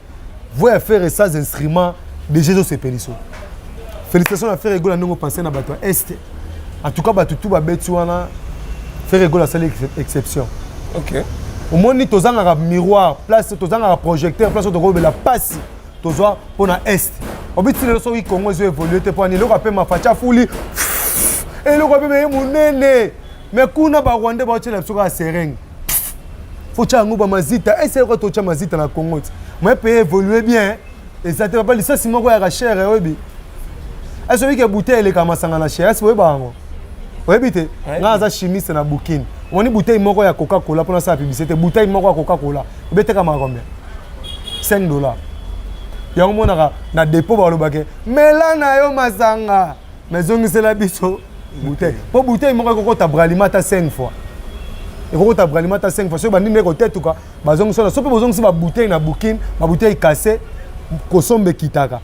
voyez faire ça instruments de Jésus Sepeliso. Félicitations à faire rigolo ndongo penser na bato est. En tout cas bato tout ba betu wana faire rigolo ça l'exception. OK. Au moins ni tozanga miroir, place tozanga projecteur, place to la passe. Tozo pour na est. Obiti le so Congo zo évoluer te pour ni le rappel ma facha fuli. Et le rappel munene. Mais kuna ba Rwanda ba tshela tsoka sereng. Faut tshanga ba mazita, et c'est quoi to tshanga mazita na Congo. Mais peut évoluer bien. Et ça te pas licence moko ya cher obi. Est-ce que bouteille le kamasanga na cher, est-ce que ba ngo. Obite, nga za chimiste na Burkina. On a bouteille moko ya Coca-Cola pour la publicité. Bouteille moko ya Coca-Cola. Bête comme combien? $5. Ya on a na dépôt ba lobake. Mais là na yo mazanga. Mais zongi c'est la biso bouteille. Pour bouteille moko ko ta bralimata 5 fois. Et ko ta bralimata 5 fois. So ba ndine ko tête quoi. Ba zongi so na so pe zongi si ba bouteille na Burkina, ba bouteille cassée ko sombe kitaka.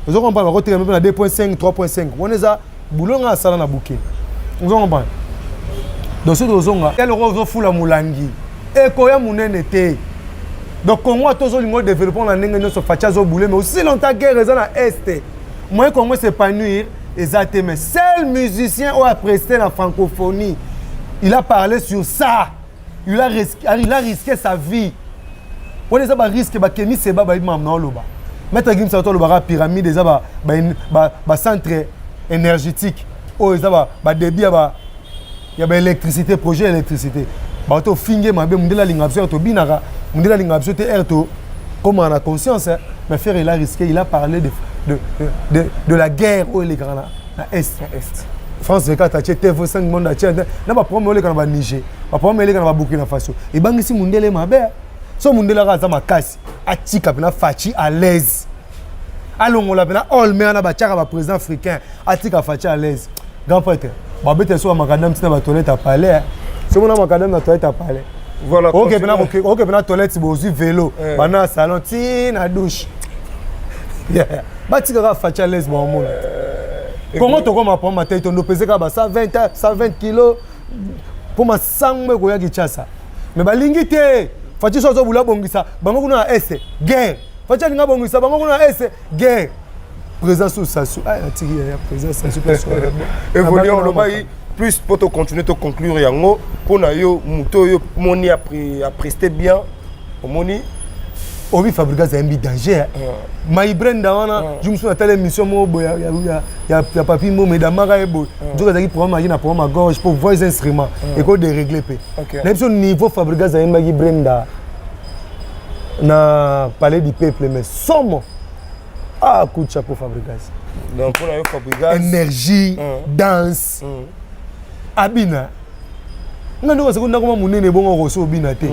Vous comprenez ba ko tirer na 2.5, 3.5. On est ça boulonga sala na Burkina. Vous comprenez? Donc ce dozonga elle rose fula mulangi et koya munene te donc Congo tozo lingo développement na ndenge nyoso facha zo boulé mais aussi longtemps guerre eza na est moi Congo s'épanouir exactement mais seul musicien a presté la francophonie il a parlé sur ça il a risqué sa vie on les a ba risque ba kemi seba ba imam na loba mettre Gim sa to loba pyramide eza ba centre énergétique o eza ba débit ba il y a l'électricité, projet électricité. Bato finge ma be mundela lingabso to binaka, mundela lingabso te erto comme on a conscience mais faire il a risqué, il a parlé de la guerre où les grands na est. France 24 a TV5 monde a tient. Na ba problème le kana ba Niger. Ba problème le kana ba Burkina Faso. Et bangisi mundele mabe. So mundela ka za makasi, atika pena fachi à l'aise. Alongola pena all mais na ba tchaka ba président africain, atika fachi à l'aise. Grand prêtre babete so makadam tina ba toilette à palais so mona makadam na toilette à palais voilà OK pena toilette bozu vélo bana salon tina douche batika ka facha les bon monde comment to comme pour ma tête on pesait ka ba 120 kilos pour ma sangme ko ya kichasa mais balingi te fachi so bula bongisa bango kuna ese guerre facha linga bongisa bango kuna ese guerre présence sur ça ah tiki ya présence sur évoluer on le plus pour te continuer te conclure yango pour na yo muto yo moni a presté bien moni obi Fabregas a un danger. Ma Brenda wana, je me suis à l'émission il y a papi mo medamara ebo. Je vais pour ma pour ma gorge pour voir les instruments et quoi de régler pe. Même son niveau Fabregas a un Brenda na palais du peuple mais somme coup de chapeau Fabregas. Donc pour Fabregas énergie, danse. Abina. Ngano parce que ndako munene bongo roso obina te.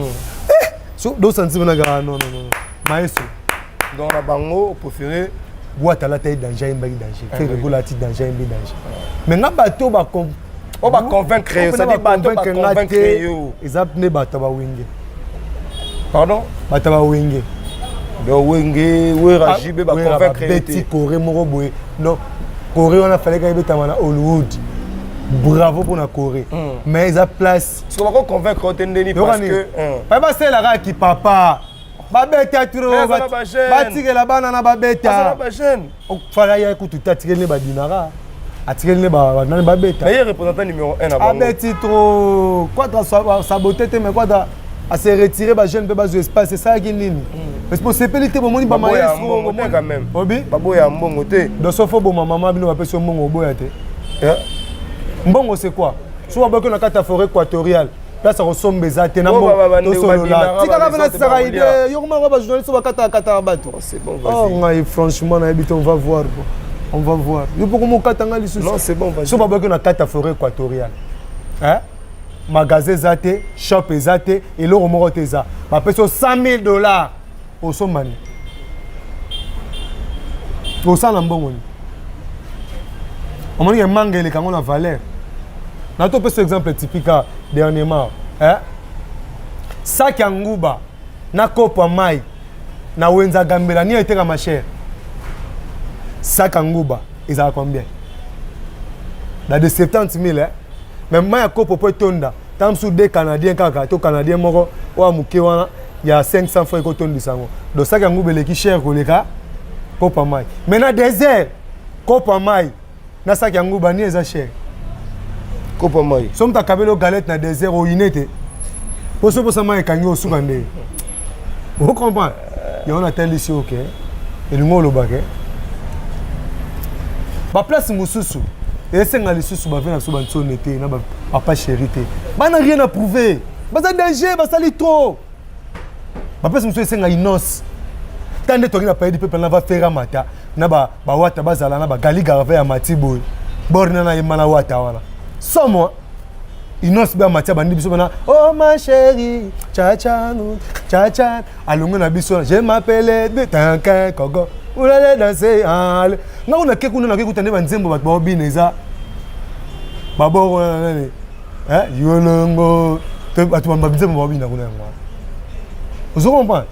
So do sentir na non. Maestro. Donc la bango préféré boîte à la taille danger un danger. Faire regulati danger un danger. Mais na bateau ba on va convaincre, ça dit bateau ba convaincre yo. Exact ne bateau ba wenge. Pardon? Bateau ba wenge. Do wenge, we rajibe ba convaincre yo. Petit Corée moko boy. Non. Corée on a fallu ka beta mana Hollywood. Bravo pour la Corée. Mais ils a place. Parce qu'on va convaincre Otendeni parce que papa c'est la qui papa. Babeta turo batike la bana na babeta ba jeune fala ya kutu tatike ne ba dinara atike ne ba na babeta mais représentant numéro 1 à bango abeti trop quoi saboter te mais quoi à se retirer ba jeune pe ba espace c'est ça qui nini responsabilité bo moni ba maestro quand même obi babo ya mbongo te do sofo bo mama bino ba peso mbongo boya te mbongo c'est quoi soit ba ko na kata forêt équatoriale. Là, ça ressemble à ça. C'est bon. Franchement, on va voir. On va voir. Non, c'est bon. Si on va voir la forêt équatoriale. Magasin zate, shop zate, et l'euro moroteza. On paye $100,000 au Somali. Au Salambon. On m'a dit que mangue les camions à valeur. On a un exemple typique dernièrement. Sac Nguba, na kopa mai, na wenza gambela, ni été ma chère. Sac Nguba, ils ont combien? Dans de 70 000, mais moi, à kopa pour tonda. Tant sous des Canadiens, kaka, Canadiens, moro, ou à Mukewana, il y a 500 francs qui tombent du sango. Donc, Sac Nguba, les qui cher, kopa mai. Mais dans désert, kopa mai, na Sac Nguba, ni est cher. Kopa mai. Somme ta kabelo galette na désert au inete. Pour ça mai kangi au soukande. Vous comprenez? Il y a un tel ici OK. Et le ngolo baké. Ba place mususu. Et c'est ngali susu ba vena so banso nete na ba pas chérité. Ba na rien à prouver. Ba ça danger, ba sali trop. Ba place mususu c'est ngali nos. Tande to na paye de peuple na va faire mata. Na ba wata bazala na ba gali garave ya matiboy. Borna na yemana wata wana. Sans moi, il n'ose pas matière bandi biso bana. Oh ma chérie, cha cha nous, cha cha. Allons na biso, je m'appelle Betanka Kogo. On allait danser. Na on a keku na keku tande banzembo bat ba bineza. Babo yolongo. Te atu ba banzembo ba bina kuna ngwa. Vous comprenez?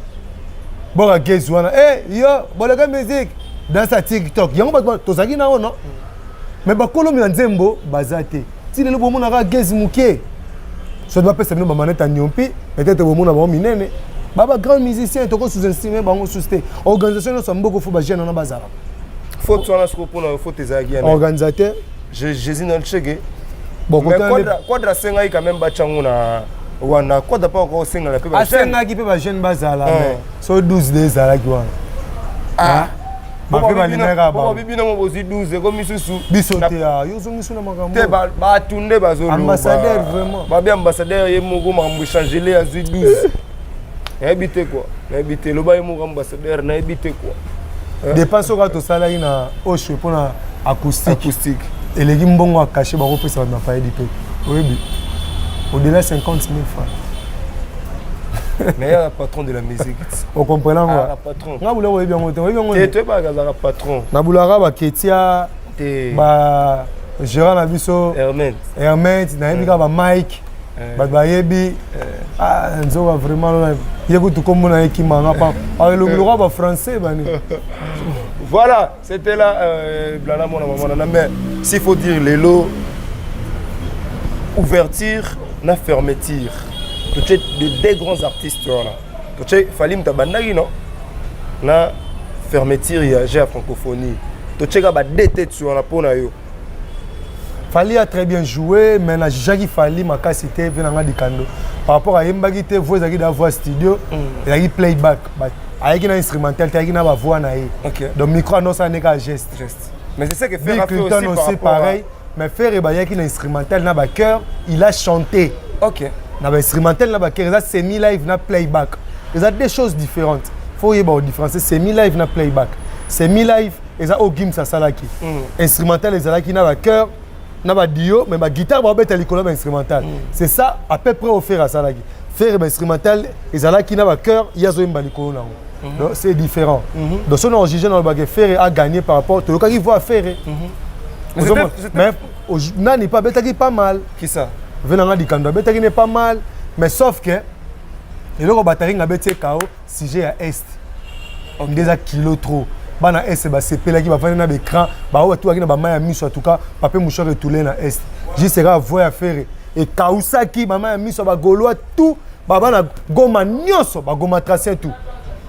Bon à gezwana. Yo, bolaka musique dans sa TikTok. Yango bat to saki na ono. Mais ba kolo mi nzembo bazate. Si le bon a gaz mouké, ça doit pas se faire manette à Nyompi, peut-être au monde a minene. Baba grand musicien, tu sous-estimé, bango sous-estimé. Organisation, nous sommes beaucoup de gens dans la bazar. Faut que tu aies un faut tes aguiers. Organisateur. Jésus dans le chèque. Bon, mais quoi de la scène quand même bachanguna. Wana quoi de pas encore scène la peu. Ah scène qui peut pas jeune bazar là. So 12 des là qui wana. Ah. Bon, bibi na mobozi 12 comme isusu bisote ya yo zongisu na makambo te ba tunde bazolo ambassadeur vraiment ba bien ambassadeur ye moko makambo changer ya 12 habité quoi habité lo ba ye moko ambassadeur na habité quoi dépense ka to sala ina osho pona acoustique et les gimbongo a caché ba repesa na faille dipe oui au-delà 50 000 francs. Mais il y a un patron de la musique. Vous comprenez quoi? Un patron. Nga bula oyebi yango te. Oyebi yango. Tu es pas un patron. Na bulaka ba Ketia ba Gérard na biso Hermès na yebi ka ba Mike ba yebi nzoka vraiment yeko tout comme na ekima nga pa. Le roi ba français bani. Voilà, c'était là blana mona maman mais s'il faut dire les lots ouverture na fermeture. Tu es des grands artistes là. Tu es Falim Tabandagi non? Na fermeture il y a la francophonie. Tu es gaba deux têtes sur la peau na yo. Fali a très bien joué mais na Jackie Fali ma cité venanga di kando. par rapport à Yembagi te voix ezaki da voix studio ezaki playback ayaki na instrumental ayaki na ba voix na ye donc micro annonce neka geste mais c'est ça que fait Clinton aussi par aussi rapport pareil mais faire ayaki na instrumental na ba cœur il a chanté na ba instrumental na ba cœur ça semi live na playback il y a des choses différentes faut y avoir différence semi live na playback semi live et ça au game ça salaki instrumental les alaki na ba cœur na ba dio mais ba guitare ba beta likolo ba instrumental c'est ça à peu près offert à salaki faire ba instrumental les alaki na ba cœur yazo imba likolo na donc c'est différent donc son origine dans le bagage faire a gagné par rapport to lokaki voit faire mais nani pas beta qui pas mal qui ça venanga dikando beta qui n'est pas mal mais sauf que et le batterie nga beti kao sujet à est des kilo trop bana est ba sepela qui va faire na écran ba o tout na ba maya miso en tout cas papa moucho retourner na est juste sera voir à faire et kausaki ba maya miso ba goloa tout ba bana goma nyonso ba goma tracer tout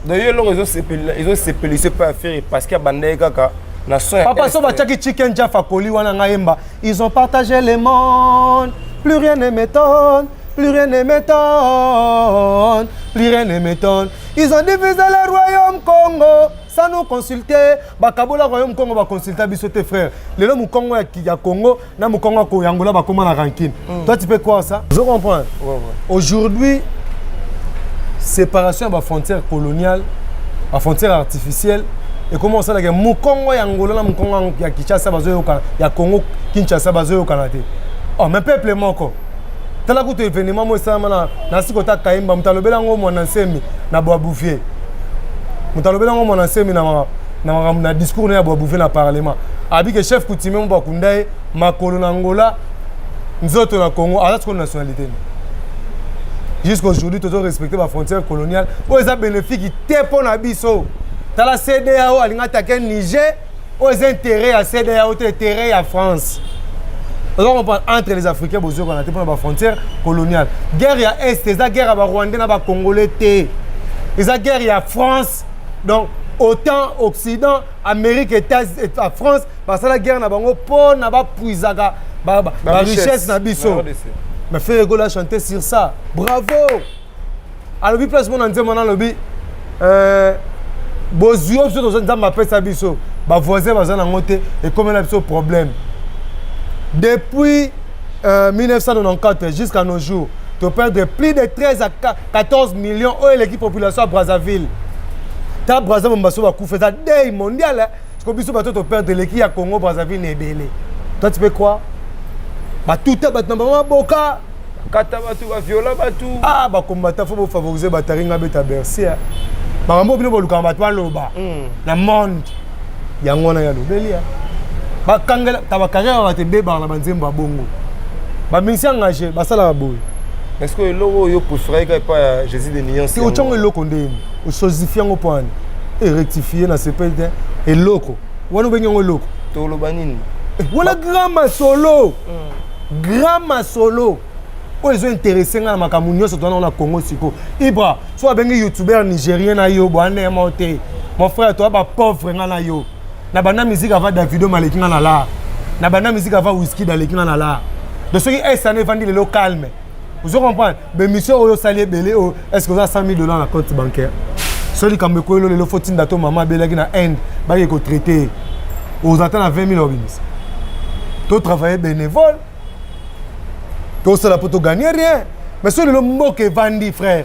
d'ailleurs ils ont sepelé c'est pas à faire parce qu'il y a bandé kaka na son papa so ba chaki chicken jaffa koli wana ngaemba ils ont partagé le monde plus rien ne m'étonne plus rien ne m'étonne, plus rien ne m'étonne. Ils ont divisé le royaume Congo sans nous consulter. Bakabola royaume Congo va consulter bisoté frère. Le nom Congo ya Congo, na Congo ko Angola ba comment la rankine. Toi tu peux croire ça? Je comprends. Aujourd'hui séparation de la frontière coloniale, la frontière artificielle et comment ça la Congo ya Angola na Congo ya Kinshasa bazo ya Congo Kinshasa bazo yo Canada. Oh mais peuple moko tala kuto événement moi ça na sikota kaimba mutalobela ngo mwana nsemi na Boabouvier mutalobela ngo mwana nsemi na discours na Boabouvier na parlement abi que chef coutumier mba kundaye makolo na Angola nzoto na Congo ala ko nationalité jusqu'aujourd'hui toujours respecter la frontière coloniale o eza bénéfique te pona biso tala CEDEAO alinga taken Niger o eza intérêt à CEDEAO te intérêt à France. Alors on parle entre les Africains besoin qu'on a pour la frontière coloniale. Guerre ya Est, les guerre à Rwandais na ba Congolais té. Les guerre ya France. Donc autant Occident, Amérique et France parce que la guerre na bango pour na ba puisaka ba richesse na biso. Mais fait rigoler chanter sur ça. Bravo. Alors bi place mon anze mon lobby bozio biso to nzamba pesa biso. Ba voisin bazana ngote et comme na biso problème. Depuis 1994 jusqu'à nos jours, tu perds de plus de 13 à 14 millions de l'équipe population à Brazzaville. Tu as Brazzaville, tu as fait ça day mondial. Tu as perdu l'équipe à Congo, Brazzaville, Nebele. Toi, tu peux quoi? Tout est battu. Boka. Katabatu, viola batu. Ah, bah combattant, faut favoriser batterie à beta Bercy. Marambo bino boluka batwa loba. Na monde. Yangona ya lobelia. Bakangela tabakanga ba te beba na banzembo bongo ba minsi engagé basala boy est-ce que logo yo préféré que pas Jésus de Niance c'est autant que loko ndeni o sosifier ngo point et rectifier na sepelde et loko wana benyo loko to lo banini wala grand masolo o ils ont intéressé na makamunyo surtout na Congo siko ibra so bengi youtubeur nigérien na yo bwana monté mon frère toi ba pauvre na yo na bana musique avant Davido Malekinga na la na bana musique avant Whisky Dalekinga na la de ceux qui est année vendre le calme vous comprenez mais monsieur oyo salier belé est-ce que vous avez $100,000 dans la compte bancaire celui qui me koyo le faut dato maman belaki na end ba ko traiter vous attend à 20,000 organismes to travailler bénévole to ça la pour gagner rien mais celui le mot que vandi frère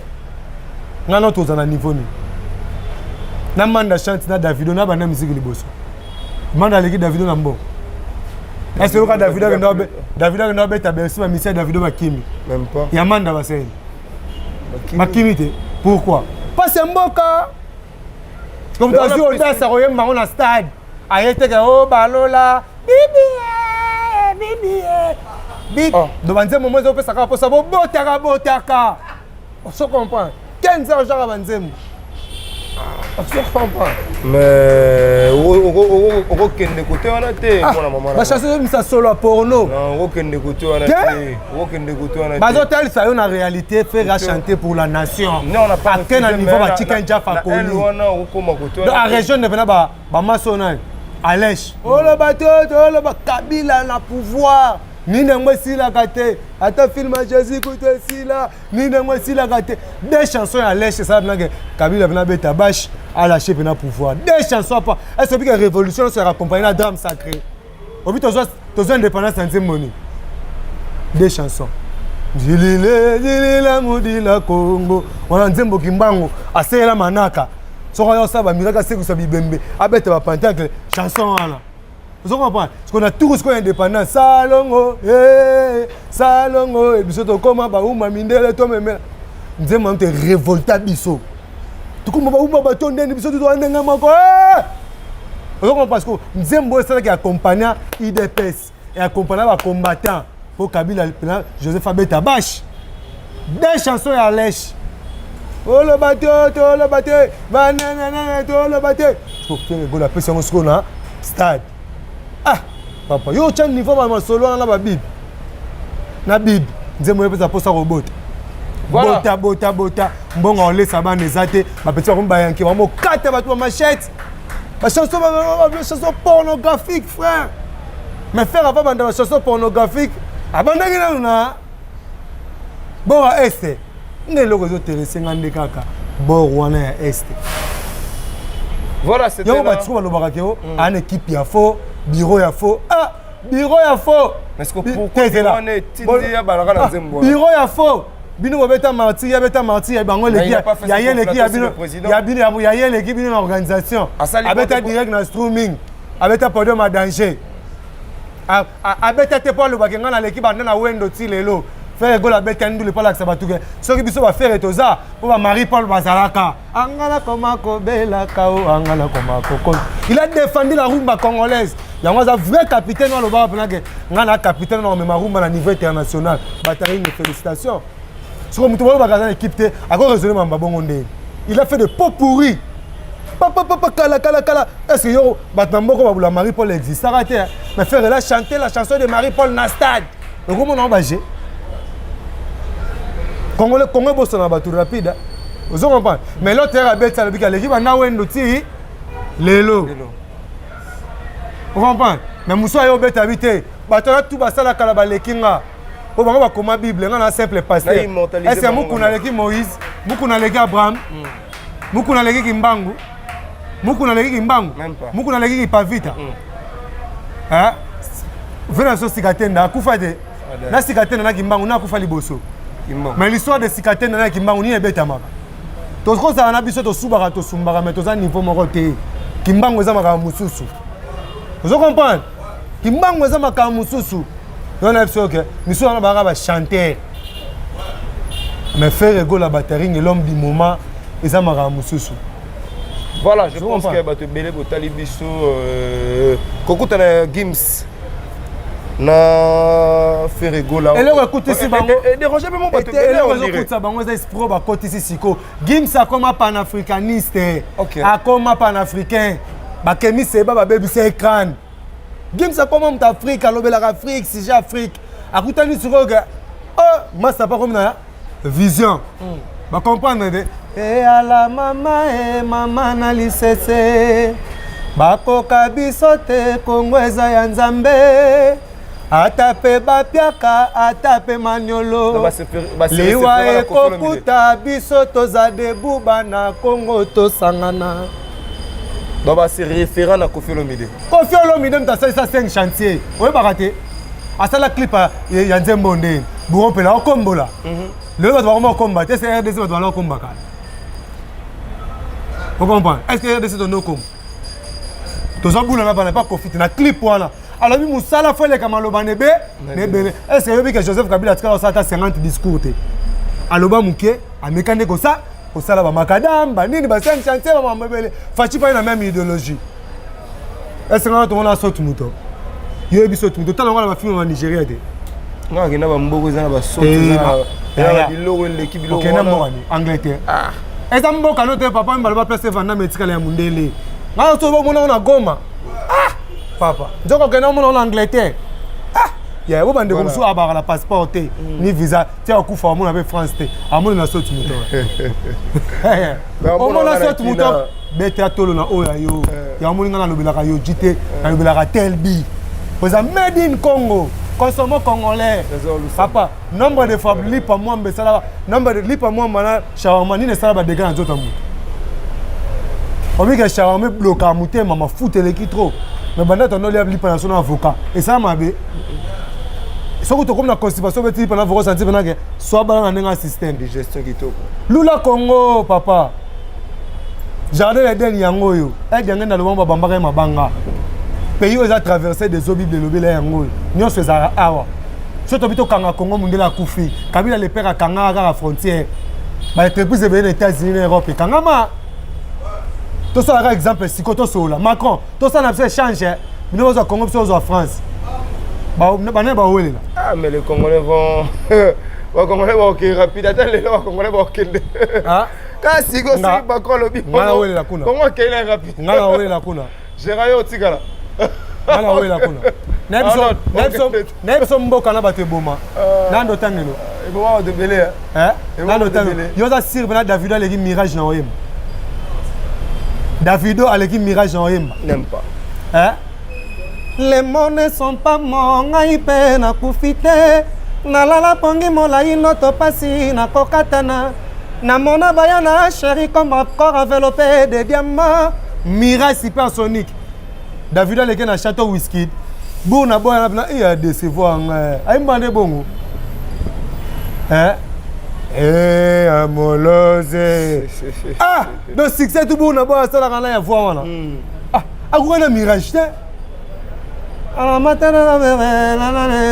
ngana to za na niveau ni na manda chante na Davido na bana musique liboso manda leki Davido na mbo est-ce que Davido na beta bersi ma mission Davido Makimi même pas yamanda baseni Makimi te pourquoi pas c'est mboka comme tu as dit audace à royem marron na stade ayete ka o balola bibi big do banze moment zo pesa ka posa botaka on se comprend 15 ans genre banzemo je comprends mais on kende côté on a été mon maman ba chanson ça solo porno non on kende côté on a été on kende côté on a été ba hôtel ça en réalité faire chanter pour la nation non on a pas quel niveau ba chicken jaffa ko elle on a koma côté dans la région de venaba ba masona Alèche oh le bateau oh le Kabila na pouvoir nini yango esilaka te ata film ya Jésus kutu esila nini yango esilaka te des chansons ya lèche ça que Kabila vena beta bash à lâcher pena pouvoir des chansons pas est-ce que révolution sera accompagnée de drame sacré au but aux indépendance en moni des chansons Jilile mudila Congo wana nzembo kimbango asela manaka soko yo saba miraka seku sa bibembe abete ba pentacle chanson wana vous comprenez parce qu'on a tous quoi indépendance salongo salongo et biso koma ba uma mindele to meme nzembo te révolta biso to koma ba uma ba tondeni biso to ndenga moko vous comprenez parce que nzembo c'est qui accompagne IDPS et accompagne ba combattants pour Kabila Joseph Abeta Bash des chansons à lèche oh le bateau banana le bateau faut faire go la pression sur na stade ah papa yo chan niveau ba solo na ba bib na bib nzembo yepesa posa robot bota mbongo on laisse ba nezate ba petit ba yanki ba mo kata ba machette ba chanson pornographique frère mais faire avant banda chanson pornographique abandaki nanu na bord ya este nde eloko ezoterese nga nde kaka bord wana ya este voilà c'était yango batiko balobaka ke o ana équipe ya faux bureau ya faux bureau ya faux parce que pourquoi on est tindi ya balaka na nzembo bureau ya faux bino bobeta martyr ya bango leki ya yeleki ya bino ya yeleki bino na organisation abeta direct na streaming abeta podium à danger abeta te pour le bakenga na l'équipe na wendo ti lelo faire gola beta ndule pas la sabatuke soki biso ba faire etoza pour ba Marie Paul Bazalaka angala koma ko bela kao angala koma ko il a défendu la rumba congolaise yango za vrai capitaine na loba pena ke ngana capitaine na ma rumba na niveau international batari une félicitations so mutu ba ka na équipe te ako raisonner mamba bongo ndé il a fait de pot pourri papa kala est-ce que yo batamboko ba bula Marie Paul existe arrêtez mais faire la chanter la chanson de Marie Paul na stade le comment on va jouer Congo bosso na batu rapide vous comprenez mais l'autre a bête ça bika l'équipe na wendo ti lelo vous comprenez mais muso yo bête habité bato na tout basala kala ba lekinga po bango ba koma bible nga na simple pasteur est-ce que muku na l'équipe Moïse muku na l'équipe Abraham muku na l'équipe Kimbangu muku na l'équipe Kimbangu muku na l'équipe Pavita hein vena so sikatenda akufa de na sikatenda na Kimbangu na akufa liboso mais l'histoire de sikatenda na Kimbangu ni ebeta maka to ko za na biso to subaka to sumbaka mais to za niveau moko te Kimbangu za maka mususu vous comprenez Kimbangu za maka mususu on a fait que nous sommes ba chanter mais faire ego la batterie et l'homme du moment et ça maka mususu. Voilà, je pense que bato belé botali biso kokuta na Gims na Ferrego là. Elle a écouté si bango. Déranger même bato belé on dirait. Écoute ça bango za espro ba côté si siko. Gims a comme panafricaniste. A comme panafricain. Ba kemi se ba baby c'est écran. Gims a comme Afrique, alobela Afrique, si j'ai Afrique. Akuta ni sur que moi ça pas comme na vision. Ba comprendre de e ala mama na lisese bakoka biso te Kongo eza ya Nzambe atape bapiaka atape maniolo liwa ekokuta biso toza debu bana Kongo tosangana baba c'est référent na Koffi Olomide mta ça 5 chantier oye bakate asala clip ya Nzembo nde burompela okombola le bato bakoma okomba te c'est RDC bato bala okomba kala. Vous comprenez? Est-ce que RDC donne comme tous les boules n'a pas profité na clip voilà alors lui Moussala fait les kamaloba nebe est-ce que Joseph Kabila a ça 50 discours te aloba muke amekande ko ça ko sala ba makadam ba nini ba 5 chantier ba mabele fachi pas na même idéologie est-ce que on a sauté muto yo biso muto tala ngala ba film en Nigeria te nga kina ba mboko za ba sauté za biloko l'équipe biloko Angleterre eza mboka note papa mbala ba place vanda metikala ya mundele nga so ba mona na Goma papa njoko kena mona na Angleterre ya bo bande comme so abara la passeport te ni visa ti akufa mona be France te amona na soti muto mona soti muto beta tolo na oya yo ya mona na lobelaka yo jite na lobelaka telbi poza made in Congo consommons congolais. Papa, nombre de fois lipa moi mbesala, nombre de lipa moi mana shawarma ni ne sala ba dégâts dans tout amour. On dit que shawarma bloque à mouter maman fout l'équipe trop. Mais banda ton oli lipa dans son avocat. Et ça m'a bé. Ce que tu comme la constipation petit pendant vous ressentir pendant que soit dans un système de gestion qui top. Lula Congo papa. Jardin les derniers yango yo. Et dernier dans le monde bambaka mabanga. Pays où ils ont traversé des eaux bibles de l'obélé yango. Nous faisons awa. Surtout bito kanga Congo mundela kufi. Kabila le père à kanga à la frontière. Bah les plus éveillés des États-Unis l'Europe. Kanga ma. Tout ça un exemple si koto sola. Macron. Tout ça n'a pas changé. Nous au Congo puis au France. Ah, mais les Congolais vont. Les Congolais vont ok rapide. Attends, les Congolais vont ok. Ah? Quand si go si Macron le bip. Comment la kuna? Comment qu'il est rapide? Ngala wele la kuna. J'ai raillé au tigala. Ngala wele la kuna. Nebso mboka na bato boma. Nando tangelo. Et bon de belé. Hein? Nando tangelo. Yo za sir bena Davido aleki mirage na oyem. Davido aleki mirage na oyem. N'aime pas. Hein? Les mots ne sont pas mon aïpe na kufite. Nalala pongi molai noto pasi na kokatana. Na mona bayana chéri comme un corps enveloppé de diamants. Mirage supersonique. Davido aleki na château whisky. Bouna boya na il a décevoir ay mande bongo. Hein? Eh amolose. Ah, le succès tout bouna boya ça la kana ya voir wana. Ah, akuna mirage te. Alors maintenant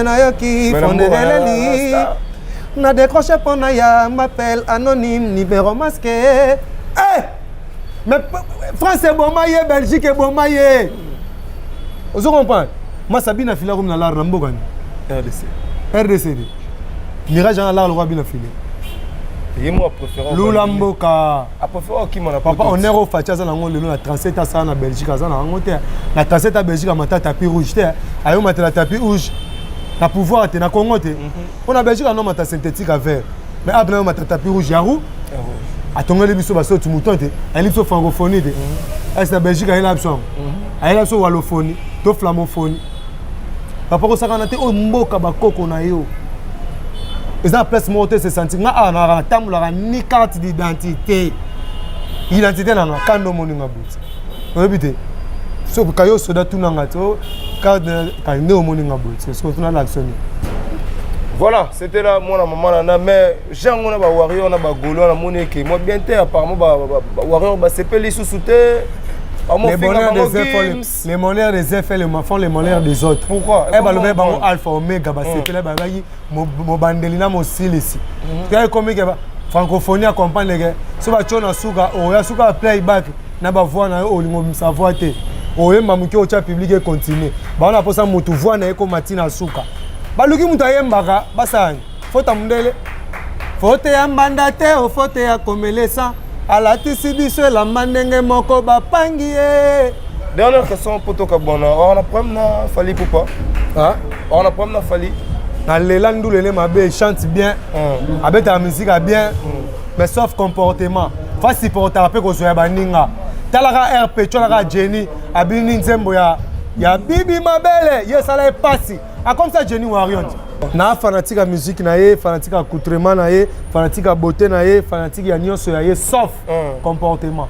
na yoki fondeleli. Na décroché pour na m'appelle anonyme numéro masqué. Eh! Mais France est bon maillé, Belgique est bon maillé. Vous comprenez? Moi Sabina fila comme na la ramboga RDC. Mirage na la roi bina filé. Et moi préférant Lula Mboka. A préférant qui m'en a Papa on est au Fatia za nango lelo na 37 à ça na Belgique za na ngote. Na 37 à Belgique à mata tapis rouge te. Ayo mata la tapis rouge. Na pouvoir te na Congo te. On a Belgique non mata synthétique à vert. Mais abna mata tapis rouge yarou. Atongeli biso baso tu mouton te. Ali biso francophonie te. Est na Belgique ayi la option. Ayi la biso walophonie, to flamophonie. Papa ko saka na te o mboka bakoko na yo. Ils ont place monter se sentir na tamula ni carte d'identité. Identité na kando moninga but. Obité. So kayo soda tunanga to carte kando moninga but. C'est ce qu'on a l'action. Voilà, c'était là mon maman nana mais Jean on a ba warrior on a ba golo on a moneke moi bien te apparemment ba warrior ba sepeli sous-souté. Les monnaies des effets font les monnaies des autres. Pourquoi? Eh ben le mec alpha omega ba c'est là ba yi mo bandelina mo silisi. Tu as comme que francophonie accompagne les gars. So ba chona suka o ya suka playback na ba voix na o lingo savoir te. O yemba muki o cha public et continuer. Ba on a posa mutu voix na eko matina suka. Ba luki mutu ayembaka basani. Fota mundele. Fote ya mbandate o fote ya komelesa. Alatisi biso la mandenge moko bapangi e. Dernière question pour toi Kabona. On a problème na Fali Poupa. Hein? On a problème na Fali. Na lelandu lele mabe chante bien. Avec ta musique bien. Mais sauf comportement. Fa supporter après ko soya baninga. Talaka RP tolaka Jenny abini nzembo ya bibi mabele. Yesala epasi. A comme ça Jenny Warrior. Na fanatique à musique na ye, fanatique à accoutrement na ye, fanatique à beauté na ye, fanatique à nyonso ya ye sauf comportement.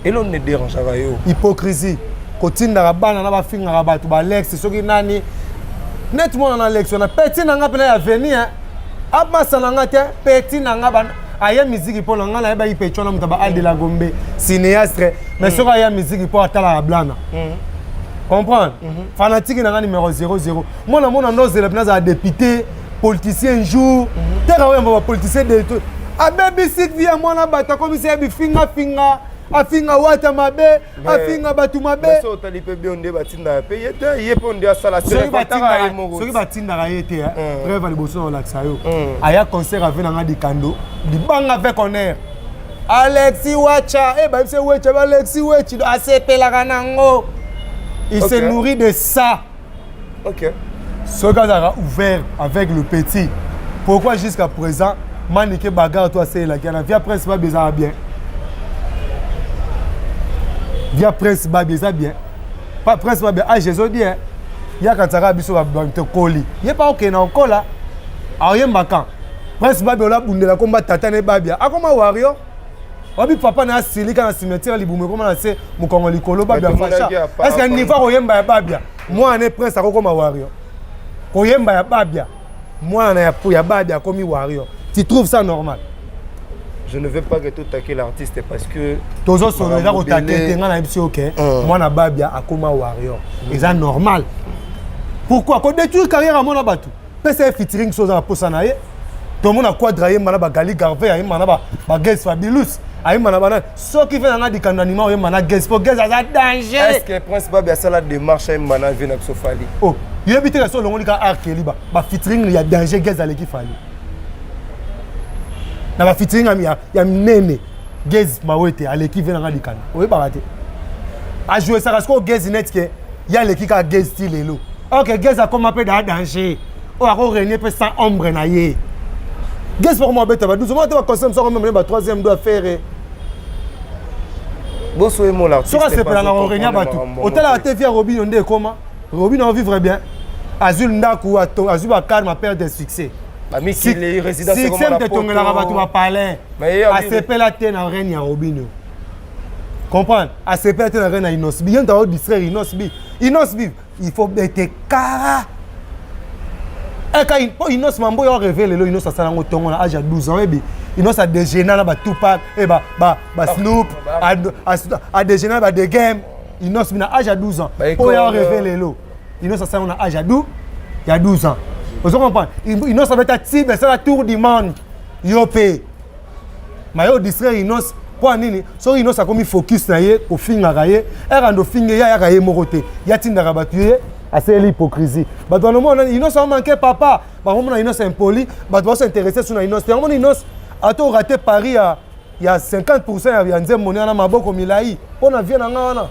Et l'on ne dérange pas yo. Hypocrisie. Kotinda bana na ba finga ba tu ba Lex soki nani. Nettement na Lex on a petit na nga pena ya venir. Abasa na nga te petit na nga ba aya musique pour nga na ba ipecho na mutaba Alde la Gombe cinéaste mais soki aya musique pour atala la blana. Comprendre? Fanatique na numéro 00. Moi na mona noze la bnaza député, politicien un jour. Terra ouais va politicien de tout. A baby sit via moi na bata comme si abi finga afinga wata mabe, afinga batu mabe. Mais so tali pe bien onde batinda pe yete yé pe onde asala c'est batinda mo. Soki batinda ka yete bref ali boso na laksa yo. Aya concert avec na ngadi kando, di banga avec honneur. Alexis Wacha, ba c'est Wacha Alexis Wacha ACP la kanango. Il se nourrit de ça. Ok. Ce gars a ouvert avec le petit. Pourquoi jusqu'à présent, Maniké bagarre toi c'est la guerre. Via Prince Babeza bien. Via Prince Babeza bien. Pas Prince Babeza. Ah Jésus bien. ya kataka biso te koli ye pa okena okola ayemba kan prince babia ola bundela komba tata ne babia akoma wario obi papa na asilika na cimetière libumu koma na se mukongo likolo babia facha est-ce que niveau koyemba ya babia moi ne prince akoma wario koyemba ya babia moi na ya babia komi wario tu trouves ça normal? Je ne veux pas que tout attaquer l'artiste parce que tozo solo eza ko taquer nga na biso OK moi na babia akoma wario eza normal. Pourquoi ko détruire carrière à mona batu pese featuring so za posa na ye tout le monde a quadraé mana ba Gali Garvey ayi mana ba Guess Fabulous ayi mana bana so qui fait na di kandanima o mana Guess pour Guess za danger. Est-ce que Prince Babia ça la démarche ayi mana vient avec Sofali? Oh yebi te so longo lika arkeli ba featuring ya danger Guess aleki fali na ba featuring ya nene Guess mawete aleki vient na di kan o ba raté a jouer ça parce que Guess net que ya leki ka Guess style lelo. OK Guess a comme appelé danger o a ko régner pe sans ombre na ye. Guess pour moi bête ba 12 mois tu vas consommer ça même ba troisième doit faire bon soyez mon l'artiste ça c'est pour la régner ba tout hôtel à TV Robin on est comment Robin on vivre bien Azul Ndaku Azul ba calme père de succès ami qui les résidents c'est comme la poto la ba tout ba parler ACP la tête en reine ya Robin comprendre ACP la tête en reine à Inosbi bien dans distraire Inosbi il faut être cara. Et quand Inos Mambo a révélé le Inos a salé au tongon à l'âge de 12 ans et Inos a déjeuné dans ba Tupac et ba Snoop a déjeuné ba The Game Inos a l'âge de 12 ans pour a révélé le Inos a salé à l'âge de il y a 12 ans vous comprenez Inos avait ta type c'est la tour du monde yopé mais yo distraire Inos pour nini so Inos a comme focus na ye au finga raye et rando finga ya raye moroté ya tinda rabatuye. C'est l'hypocrisie. Bah dans le monde, Inos a manqué papa. Bah on a Inos impoli. Bah doit s'intéresser sur Inos. On a Inos a tout raté Paris il y a 50% il y a nzem monnaie na maboko milai. On a vient na.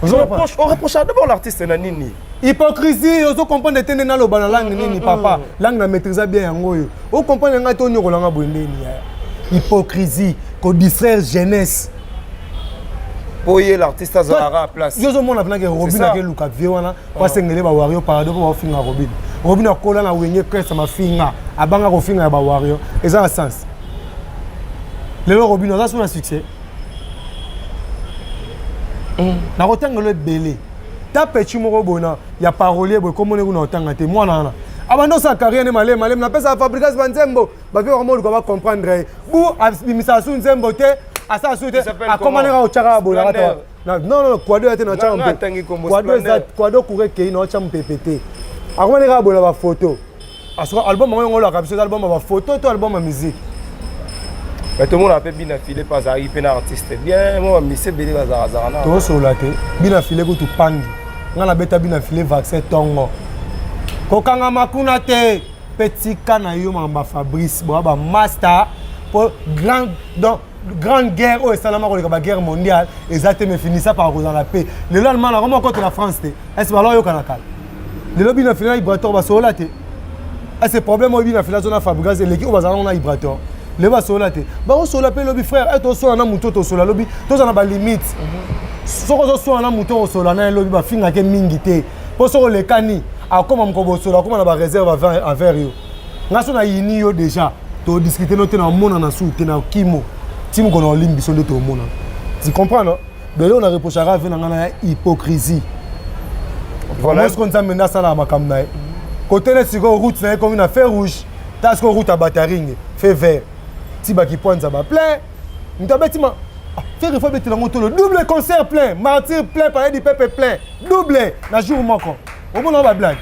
On reproche d'abord l'artiste na nini. Hypocrisie, on comprend de tenir na lo bana langue nini papa. Langue na maîtriser bien yango yo. On comprend nga to nyoko langa bondeni. Hypocrisie, ko distraire jeunesse. Poyer l'artiste à Zara à place. Yo zo mona que Robin a que Luka Viona parce que ngele ba wario parado ko finga Robin. Robin a kola na wenye kwesa ma finga abanga ko finga ba wario. Eza sens. Le Robin a son succès. Na rotenga le belé. Ta petit moko bona ya parolier bo comme on na otanga te moi na. Abando sa carrière ne malem na pesa fabrication banzembo ba ko mo ko ba comprendre. Bu abimisa su nzembo te. Asa souté a comment on chara bola non Kwado était na chara Kwado courait que na chara PPT a comment on bola ba photo asura album on la capture album ba photo to album musique mais tout le monde a fait bien affilé pas arriver na artiste bien moi monsieur Bélé bazara na to so la te bien affilé ko tu pangi ngala beta bien affilé vaccin tongo ko kanga makuna te petit kana yo mamba Fabrice bo ba master pour grande guerre au Salama la guerre mondiale exactement fini ça par dans la paix le lendemain comment contre la France est-ce alors yo kanakal le lobby na final Ibrator ba solate est-ce problème au na final zona Fabregas et l'équipe bazala on a Ibrator le ba solate ba o sola pe lobby frère et to so na muto to sola lobby to za na ba limite soko so na muto o sola na lobby ba finga ke mingi te po so le kani a comme mko sola comme na ba réserve envers yo ngaso na yini yo déjà to discuter no te na mona na sou te na kimo Tim qu'on a ligne biso de tout le monde. Tu comprends non? De là on a reproché à venir dans hypocrisie. Voilà ce qu'on a mené ça là makamna. Côté les sur route c'est comme une affaire rouge. T'as ce route à bataring, fait vert. Tiba qui pointe ça va plein. N'tabetima. Faire fois bête dans le double concert plein, martyr plein, palais du peuple plein. Double na jour manquant. Au moins on va blague.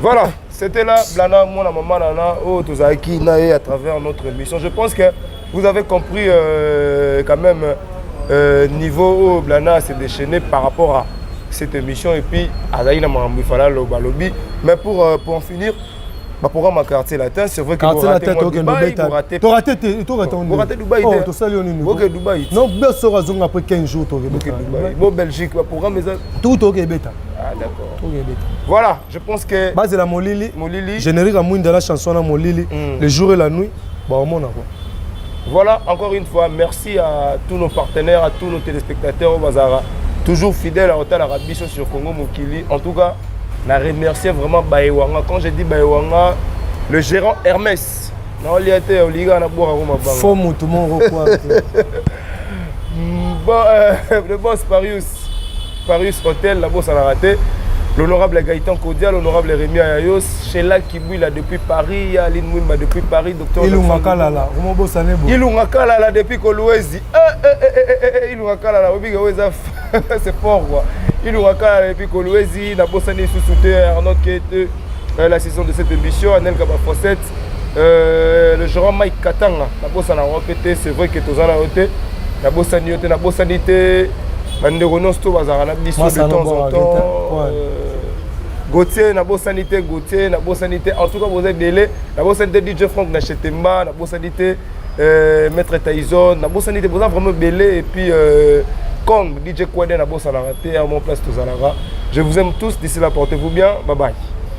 Voilà. C'était là, Blana, moi, la maman, Nana, oh, tous qui à travers notre émission. Je pense que vous avez compris quand même niveau où Blana s'est déchaîné par rapport à cette émission. Et puis, Azaïna Marambi Fala, Lobalobi. Mais pour en finir, le programme à quartier latin, c'est vrai que vous ratez Dubaï, vous ratez Dubaï. Oh, tu sais, ok, Dubaï. Non, bien sûr, après 15 jours, tu Dubaï. Bon, Belgique, le programme est tout ok, bêta. Ah, d'accord. Voilà, je pense que. Base de la Molili. Générique à Mouine de la chanson à Molili. Le jour et la nuit. Bah, on a quoi. Voilà, encore une fois, merci à tous nos partenaires, à tous nos téléspectateurs au Bazara. toujours fidèle à Hotel Arabie sur Congo Mokili. En tout cas, je remercie vraiment Baewanga. Quand je dis Baewanga, le gérant Hermès. Faut tout le monde le boss Parius Hotel, la bosse en a raté. L'honorable Gaëtan Kodia, l'honorable Rémi Ayayos, Sheila Kibouila depuis Paris, Aline Mouima depuis Paris, docteur Ilungakalala, Ilungakalala depuis Kolwezi. Ilungakalala, c'est fort quoi. Ilungakalala depuis Kolwezi, la bosse année sous soutien, Arnaud Kete, la saison de cette émission, Anel Kabafosset, le gérant Mike Katanga, la bosse en a répété, c'est vrai que tous en a répété, la bosse en a été. Banderonos to bazarana biso de temps en temps. Gauthier, na sanité, Gauthier, na sanité. En tout cas, vous êtes délai. Na sanité DJ Franck Nachetemba, na sanité Maître Tyson, na sanité. Vous avez vraiment belé et puis Kong, DJ Kwade, na raté à mon place tous à la. Je vous aime tous. D'ici là, portez-vous bien. Bye bye.